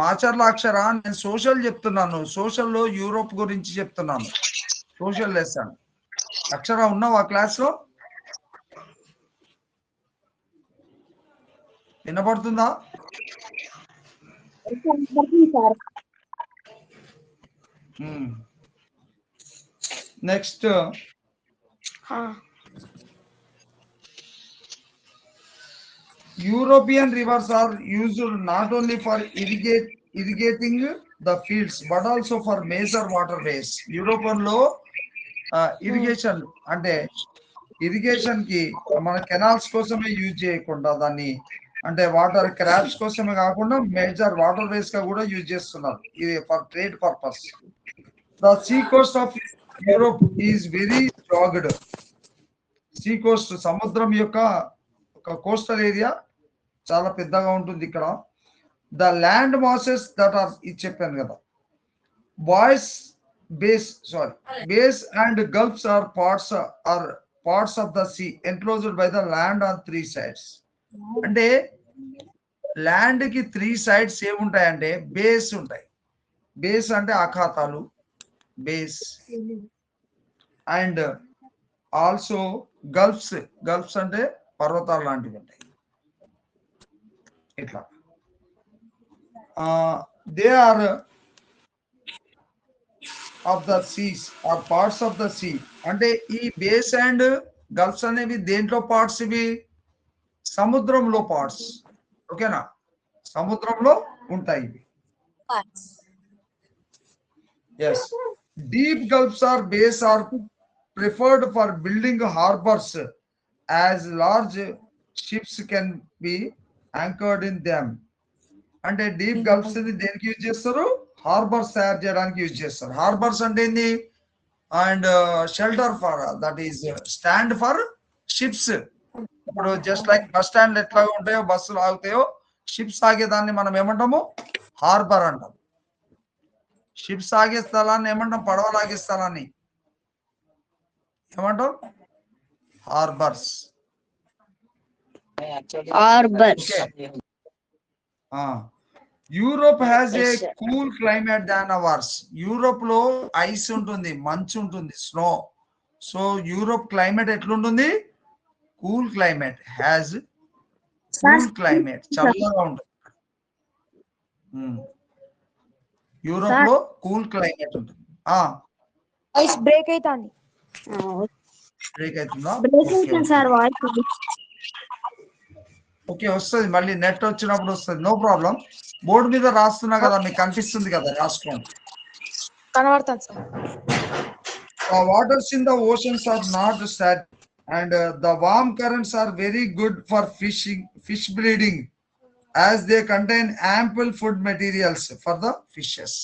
మాచర్ల అక్షర, నేను సోషల్ చెప్తున్నాను. సోషల్లో యూరోప్ గురించి చెప్తున్నాను. Social lesson. అక్షర ఉన్నావా క్లాస్ లో? వినపడుతుందా? Sir next European rivers are used not only for irrigating the fields but also for major waterways. European లో ఇరిగేషన్ అంటే ఇరిగేషన్ కి మన కెనాల్స్ కోసమే యూజ్ చేయకుండా దాన్ని, అంటే వాటర్ క్రాప్స్ కోసమే కాకుండా మేజర్ వాటర్ వేస్ గా కూడా యూజ్ చేస్తున్నారు. ఇది for trade purpose. The sea coast of Europe is very jagged. Sea coast సముద్రం యొక్క ఒక కోస్టల్ ఏరియా చాలా పెద్దగా ఉంటుంది ఇక్కడ. The land masses that are, ఇది చెప్పాను కదా. Bays and gulfs are parts of the sea enclosed by the land on 3 sides. అంటే ల్యాండ్ కి 3 సైడ్స్ ఏముంటాయంటే బేస్ ఉంటాయి. బేస్ అంటే అఖాతాలు, బేస్. అండ్ ఆల్సో గల్ఫ్స్ అంటే పర్వతాలు లాంటివి ఉంటాయి. ఇట్లా they are of the seas are parts of the sea. అంటే ఈ బేస్ అండ్ గల్ఫ్స్ అనేవి దేంట్లో పార్ట్స్? ఇవి సముద్రంలో పార్ట్స్. ఓకేనా? సముద్రంలో ఉంటాయి ఇవి. Yes. Deep gulfs or bays are preferred for building harbours as large ships can be anchored in them. అంటే డీప్ గల్ఫ్స్ దేనికి యూజ్ చేస్తారు? హార్బర్స్ తయారు చేయడానికి యూజ్ చేస్తారు. హార్బర్స్ అంటే ఏంది? And shelter for, that is stand for ships. ఇప్పుడు just like bus stand ఎట్లా ఉంటాయో, బస్సులు ఆగుతాయో, షిప్స్ ఆగేదాన్ని మనం ఏమంటాము? హార్బర్ అంటాం. షిప్స్ ఆగే స్థలాన్ని ఏమంటాం? పడవలు ఆగే స్థలాన్ని ఏమంటాం? Harbours. Europe has a cool climate than hours. Europe లో ఐస్ ఉంటుంది, మంచు ఉంటుంది, స్నో. సో యూరోప్ క్లైమేట్ ఎట్లుంటుంది? Cool climate. Has cool climate, చల్లగా ఉంటుంది. యూరోప్ లో కూల్ క్లైమేట్ ఉంటుంది. వాయిస్ బ్రేక్ అవుతుంది. బ్రేక్ అవుతుందా? Sir voice. ఓకే, వస్తుంది. మళ్ళీ నెట్ వచ్చినప్పుడు వస్తుంది, నో ప్రాబ్లం. బోర్డు మీద రాస్తున్నా కదా, మీకు కనిపిస్తుంది కదా, రాసుకోండి. కనబడుతుంది sir. The waters in the oceans are not static, and the warm currents are very good for fish breeding, as they contain ample food materials for the fishes.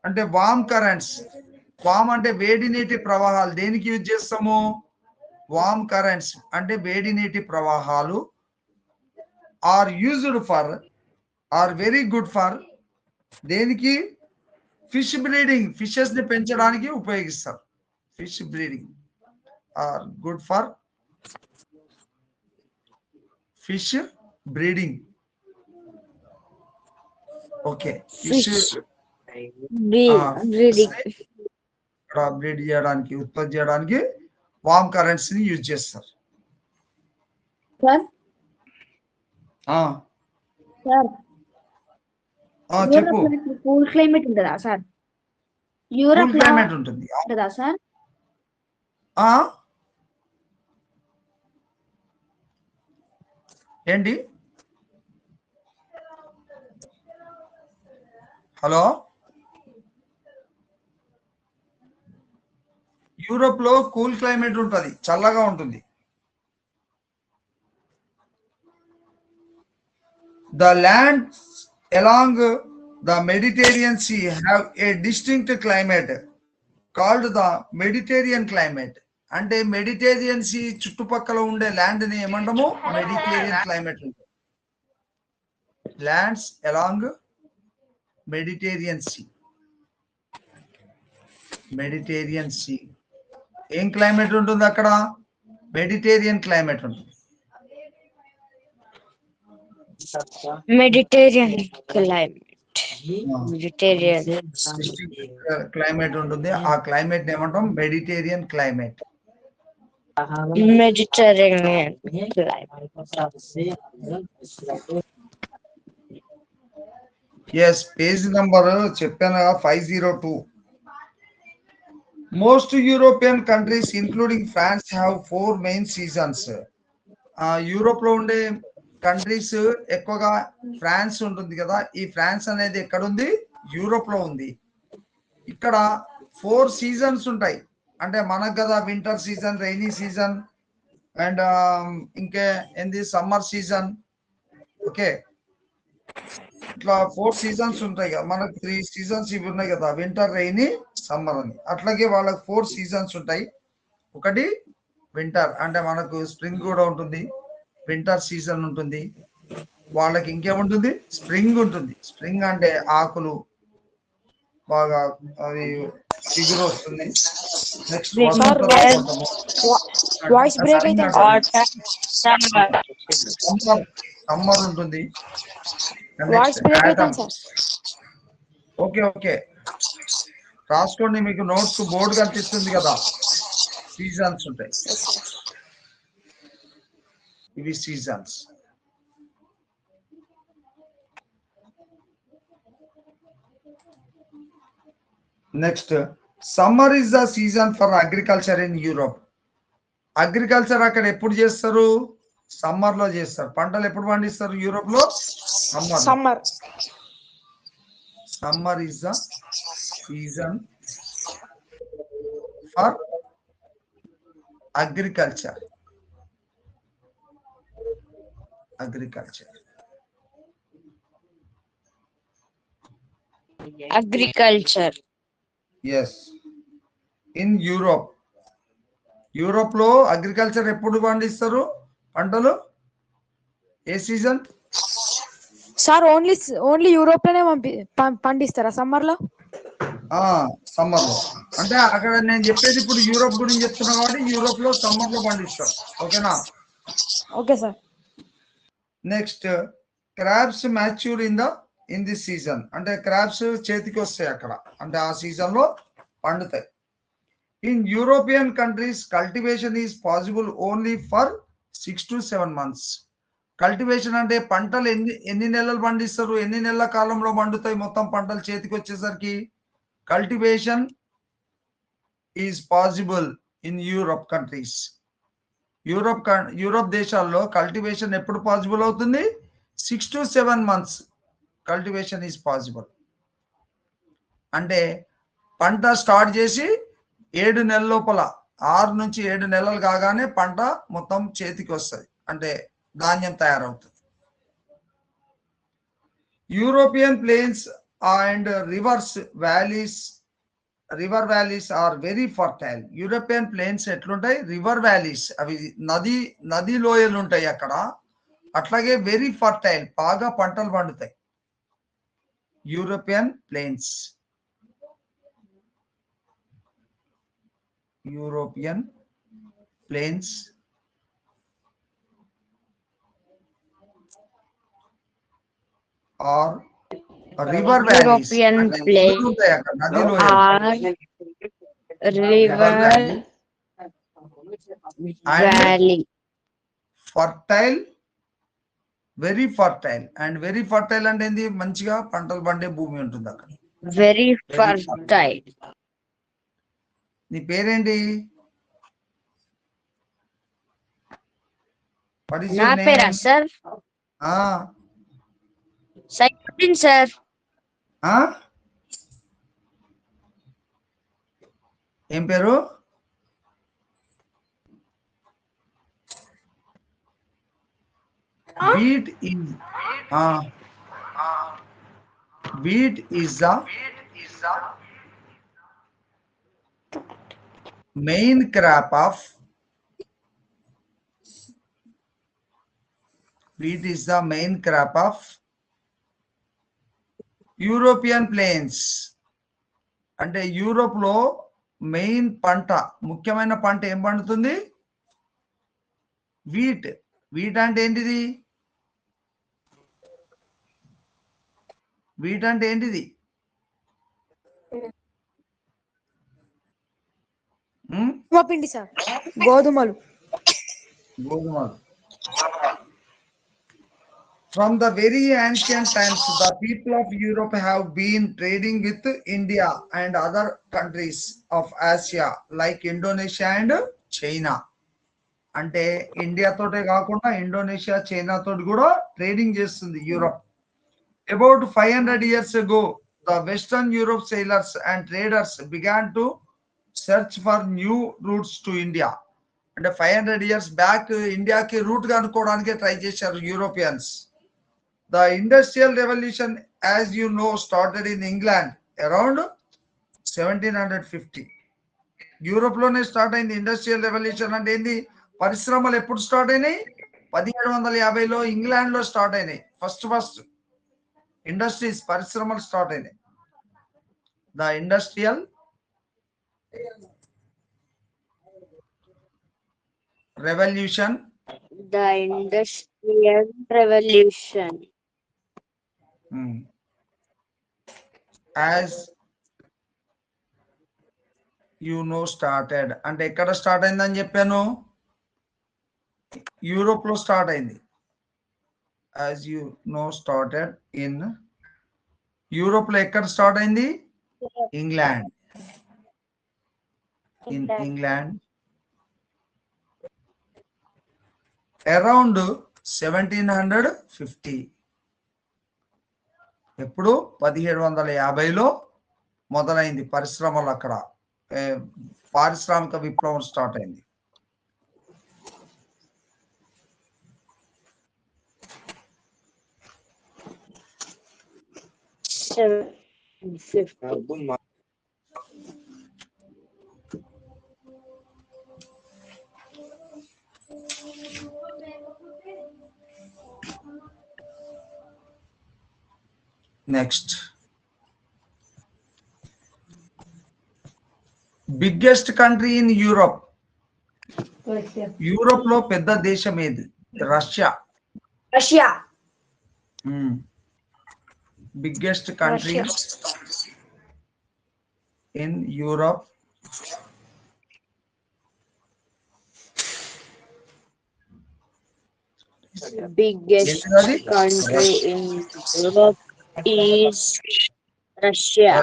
అంటే వామ్ currents. వామ్ అంటే వేడి నీటి ప్రవాహాలు. దేనికి యూజ్ చేస్తాము? వామ్ కరెంట్స్ అంటే వేడి నీటి ప్రవాహాలు. Are used for, are very good for, దేనికి? Fish breeding. ఫిషెస్ ని పెంచడానికి ఉపయోగిస్తారు. Fish breeding are good for fish breeding. Okay, fish breed చేయడానికి, ఉత్పత్తి చేయడానికి వామ్ కరెంట్స్ ని యూజ్ చేస్తారు. సార్ ఆ, సార్ చెప్పు. కూల్ క్లైమేట్ ఉంటుందా సార్? కూల్ యూరోప్ లో క్లైమేట్ ఉంటుంది. ఉంటుందా సార్? ఆ, ఏంటి? హలో, యూరోప్ లో కూల్ క్లైమేట్ ఉంటుంది, చల్లగా ఉంటుంది. The lands along the Mediterranean Sea have a distinct climate called the Mediterranean climate. అంటే మెడిటేరియన్ సీ చుట్టుపక్కల ఉండే ల్యాండ్ ని ఏమంటాము? Mediterranean climate. Lands along Mediterranean sea. Mediterranean sea ఏం క్లైమేట్ ఉంటుంది అక్కడ? మెడిటేరియన్ క్లైమేట్ ఉంటుంది. Mediterranean climate. మెడిటేరియన్ క్లైమేట్ ఉంటుంది. ఆ క్లైమేట్ ఏమంటాం? Mediterranean climate. Mediterranean climate. Yes, page number చెప్పాను 502. Most European countries including France have 4 main seasons. Europe లో ఉండే కంట్రీస్ ఎక్కువగా ఫ్రాన్స్ ఉంటుంది కదా, ఈ ఫ్రాన్స్ అనేది ఎక్కడ ఉంది? యూరోప్ లో ఉంది. ఇక్కడ 4 సీజన్స్ ఉంటాయి. అంటే మనకు కదా winter season, rainy season and ఇంకే ఏంది సమ్మర్ సీజన్. ఓకే, ఇట్లా 4 సీజన్స్ ఉంటాయి కదా. మనకు 3 సీజన్స్ ఇవి ఉన్నాయి కదా, వింటర్, రైనీ, సమ్మర్ అని. అట్లాగే వాళ్ళకి 4 సీజన్స్ ఉంటాయి. ఒకటి వింటర్, అంటే మనకు స్ప్రింగ్ కూడా ఉంటుంది, వింటర్ సీజన్ ఉంటుంది. వాళ్ళకి ఇంకేముంటుంది? స్ప్రింగ్ ఉంటుంది. స్ప్రింగ్ అంటే ఆకులు బాగా అది చిగురు వస్తుంది. నెక్స్ట్ వాయిస్ బ్రేక్ అయితే సమ్మర్ ఉంటుంది. వాయిస్ బ్రేక్ అయితే సార్. ఓకే ఓకే, రాసుకోండి. మీకు నోట్స్ బోర్డు కనిపిస్తుంది కదా, సీజన్స్ ఉంటాయి. ఇవి seasons. Next, summer is the season for agriculture in Europe. Agriculture అక్కడ ఎప్పుడు చేస్తారు? సమ్మర్ లో చేస్తారు. పంటలు ఎప్పుడు పండిస్తారు యూరోప్ లో? Summer. Summer is the season for agriculture. Agriculture. Yes, in Europe. Europe లో అగ్రికల్చర్ ఎప్పుడు పండిస్తారు పంటలు? ఏ సీజన్ సార్? ఓన్లీ యూరోప్ లోనే పండిస్తారా సమ్మర్ లో? సమ్మర్ లో. అంటే అక్కడ నేను చెప్పేది ఇప్పుడు యూరోప్ గురించి చెప్తున్నా కాబట్టి యూరోప్ లో సమ్మర్ లో పండిస్తారు. ఓకేనా? Okay sir. Next, crabs mature in this season. అంటే క్రాబ్స్ చేతికి వస్తాయి అక్కడ, అంటే ఆ సీజన్ లో పండుతాయి. In European countries cultivation is possible only for 6 to 7 months. Cultivation అంటే పంటలు ఎన్ని నెలలు పండిస్తారు? ఎన్ని నెలల కాలంలో పండుతాయి మొత్తం పంటలు చేతికి వచ్చేసరికి? Cultivation is possible in Europe countries. Europe దేశాల్లో కల్టివేషన్ ఎప్పుడు పాసిబుల్ అవుతుంది? 6 to 7 months cultivation is possible. అంటే పంట స్టార్ట్ చేసి 7 నెలల లోపల, 6 నుంచి 7 నెలలు కాగానే పంట మొత్తం చేతికి వస్తుంది, అంటే ధాన్యం తయారవుతుంది. European plains and river valleys are very fertile. European plains ఎట్లుంటాయి? రివర్ వ్యాలీస్, అవి నది లోయలు ఉంటాయి అక్కడ. అట్లాగే వెరీ ఫర్టైల్, బాగా పంటలు పండుతాయి. European plains are river valleys. European plains ఉంటాయి అక్కడ నది లోయలు. River valley. Fertile, very fertile. And very fertile అంటే ఏంది? మంచిగా పంటలు పండే భూమి ఉంటుంది అక్కడ. Very fertile. నీ పేరేంటి? What is నా your పేరా name? సార్? సైఫుద్దీన్ సార్. ఏం పేరు? Wheat is the main crop of European plains. అంటే యూరోప్ లో మెయిన్ పంట, ముఖ్యమైన పంట ఏం పండుతుంది? వీట్. వీట్ అంటే ఏంటిది? వీట్ అంటే ఏంటిది? పిండి సార్, గోధుమలు. గోధుమలు. From the very ancient times, the people of Europe have been trading with India and other countries of Asia like Indonesia and China. అంటే ఇండియా తోటే కాకుండా ఇండోనేషియా, చైనా తోటి కూడా ట్రేడింగ్ చేస్తుంది Europe. About 500 years ago, the Western Europe sailors and traders began to search for new routes to India. అంటే 500 years back ఇండియాకి route కనుక్కోవడానికి try చేశారు Europeans. The Industrial Revolution, as you know, started in England around 1750. Europe లోనే start అయింది industrial revolution. అంటే ఏంది? పరిశ్రమలు ఎప్పుడు స్టార్ట్ అయినాయి? 1750లో ఇంగ్లాండ్ లో స్టార్ట్ అయినాయి. ఫస్ట్ ఇండస్ట్రీస్, పరిశ్రమలు స్టార్ట్ అయినాయి. The industrial revolution. The Industrial Revolution. As you know started. అంటే ఎక్కడ స్టార్ట్ అయిందని చెప్పాను? యూరోప్ లో స్టార్ట్ అయింది. As you know started in Europe లో ఎక్కడ స్టార్ట్ అయింది? ఇంగ్లాండ్. In England around 1750. ఎప్పుడు? 1750లో మొదలైంది పరిశ్రమలు. అక్కడ పారిశ్రామిక విప్లవం స్టార్ట్ అయింది. Next, biggest country in Europe. Europe లో పెద్ద దేశం ఏది? Russia. Biggest country in Europe. Biggest country in Europe is Russia.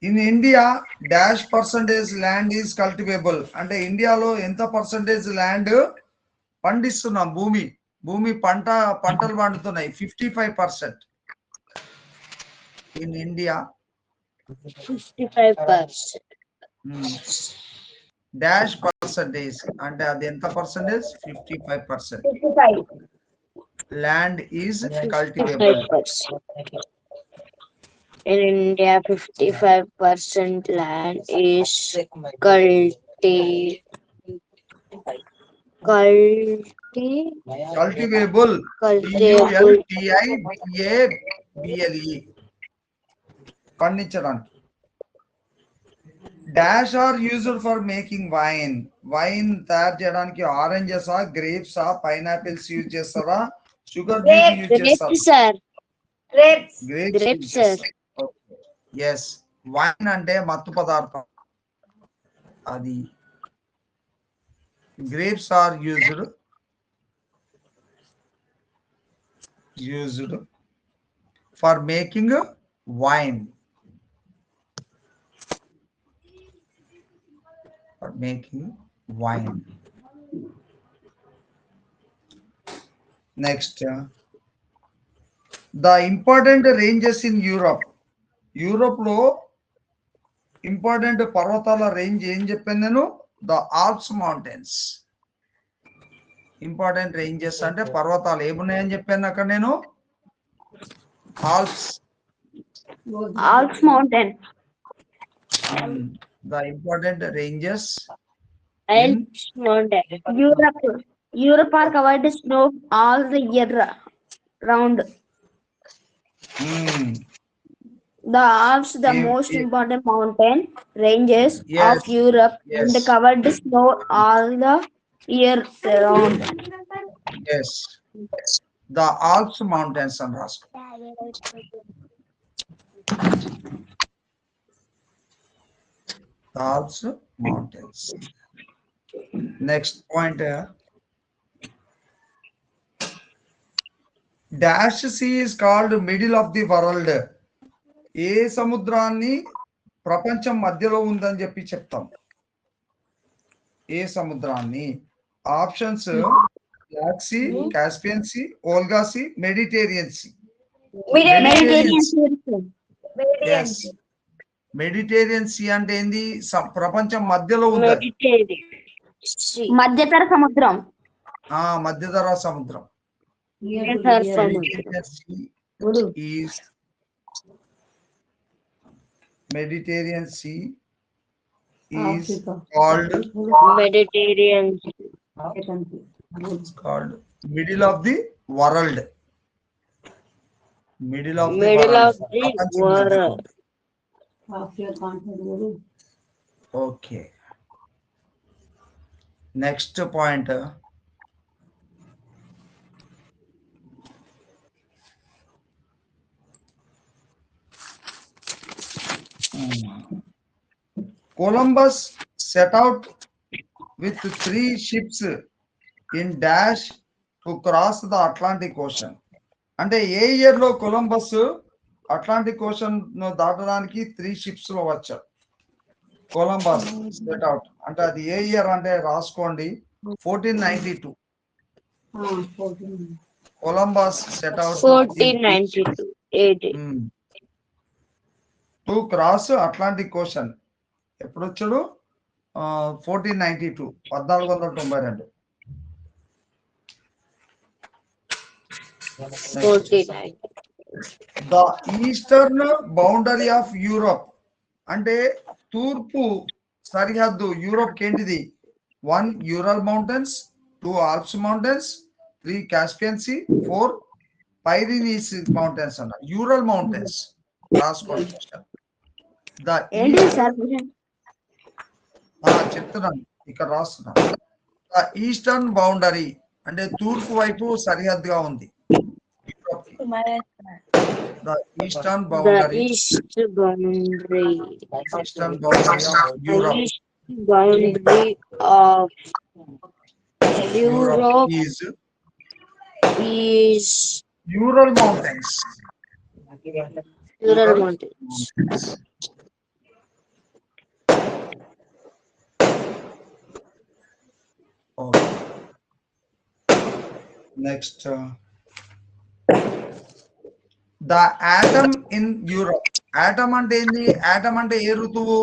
In India dash percentage land is cultivable. అంటే ఇండియాలో ఎంత పర్సంటేజ్ ల్యాండ్ పండిస్తున్నాం? భూమి పంటలు పండుతున్నాయి 55%. In India 55%. డాష్ పర్సంటేజ్ అంటే అది ఎంత percentage? 55%. Land is cultivable. 55%. In India, 55% land is cultivable. పండించడానికి. Dash are used for making wine. Wine తయారు చేయడానికి ఆరెంజెసా, గ్రేప్సా, పైనాపిల్స్ యూజ్ చేస్తారా? షుగర్ బీట్ యూజ్ చేస్తారా? Grapes, sir. ఎస్, వైన్ అంటే మత్తు పదార్థం. అది grapes are used for making wine. For making wine. Next, the important ranges in Europe. Europe లో ఇంపార్టెంట్ పర్వతాల రేంజ్ ఏం చెప్పాను నేను? The Alps mountains. Important ranges అంటే పర్వతాలు ఏమున్నాయని చెప్పాను అక్కడ నేను? Alps. Alps mountain. The important ranges Alps mountain. Europe are covered with snow all the year round. The Alps, the most important mountain ranges of Europe, and covered with snow all the year round. Yes, the Alps mountains and Rasko. Alps mountains. Next point, dash sea is called middle of the world. ఏ సముద్రాన్ని ప్రపంచం మధ్యలో ఉందని చెప్పి చెప్తాం? ఏ సముద్రాన్ని? Options black sea, Caspian sea, Volga sea, Mediterranean sea. Mediterranean sea అంటే ఏంది? ప్రపంచం మధ్యలో ఉంది. మధ్యధరా సముద్రం. మధ్యధరా సముద్రం. Mediterranean Sea is called Mediterranean. It's called middle of the world. Middle of the world. Okay. Next point. Columbus set out with 3 ships in dash to cross the Atlantic Ocean. అంటే ఏ ఇయర్ లో Columbus Atlantic ocean దాటడానికి 3 ships లో వచ్చారు? Columbus set out అంటే అది ఏ year అంటే రాసుకోండి, 1492. Columbus set out 1492 to cross Atlantic ocean. ఎప్పుడు వచ్చాడు? 1492, 1492. The eastern boundary of Europe అంటే తూర్పు సరిహద్దు యూరోప్ ఏంటిది? 1 Ural mountains, 2 Alps mountains, 3 Caspian sea, 4 Pyrenees mountains అన్న. యూరల్ మౌంటైన్స్ రాసుకోండి. చెప్తున్నాను, ఇక్కడ రాస్తున్నాను. ద ఈస్టర్న్ బౌండరీ అంటే తూర్పు వైపు సరిహద్దుగా ఉంది. The eastern boundary. The east boundary. Eastern boundary of Europe. The east boundary of Europe is Ural Mountains. Ural Mountains. Okay. Next. The atom in Europe. Atom అంటే ఏంది? ఆటమ్ అంటే ఏ ఋతువు?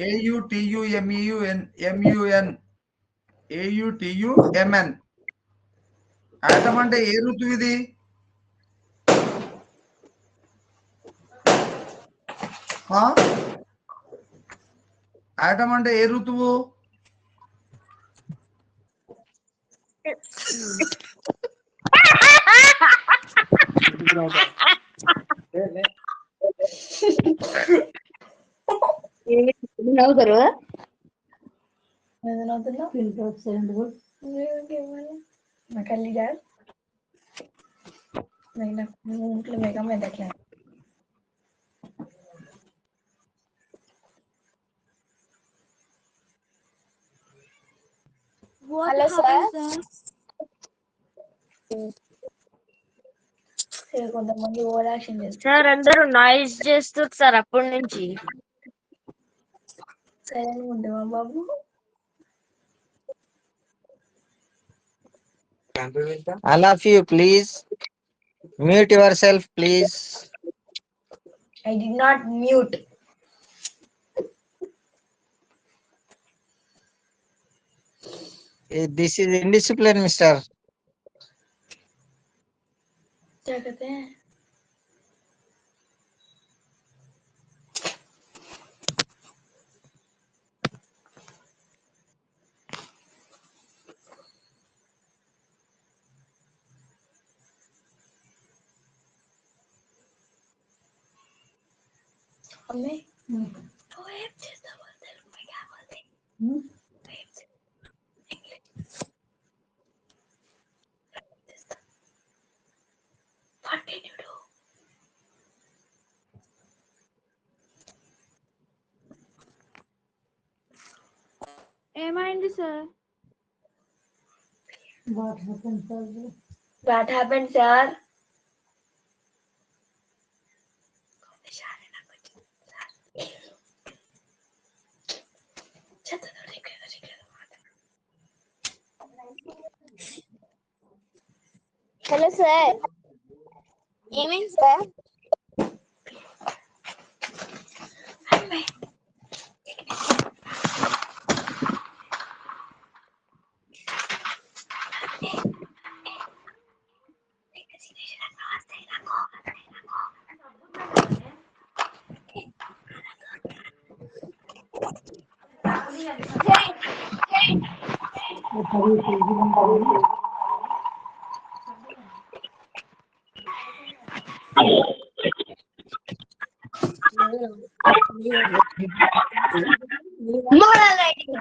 AUTUMEUN atom అంటే ఏ ఋతువు ఇది? ఆటమ్ అంటే ఏ ఋతువు? నవ్వుతారు. What Hello, happened, sir? కొంతమంది ఓవర్ యాక్షన్ చేస్తారు. సార్ అందరూ నాయిస్ చేస్తారు సార్ అప్పటి నుంచి. సైలెంట్ ఉంటావా బాబు? All of you, please mute yourself, please. I did not mute. This is indiscipline, mister. జాగ్రత్త. అమ్మే నువ్వేం చేస్తావో తెలుగు కావాలి. What can you do? ఏమైంది sir? What happened, sir? Hello, sir. ఏమైంది సార్? Moral writing.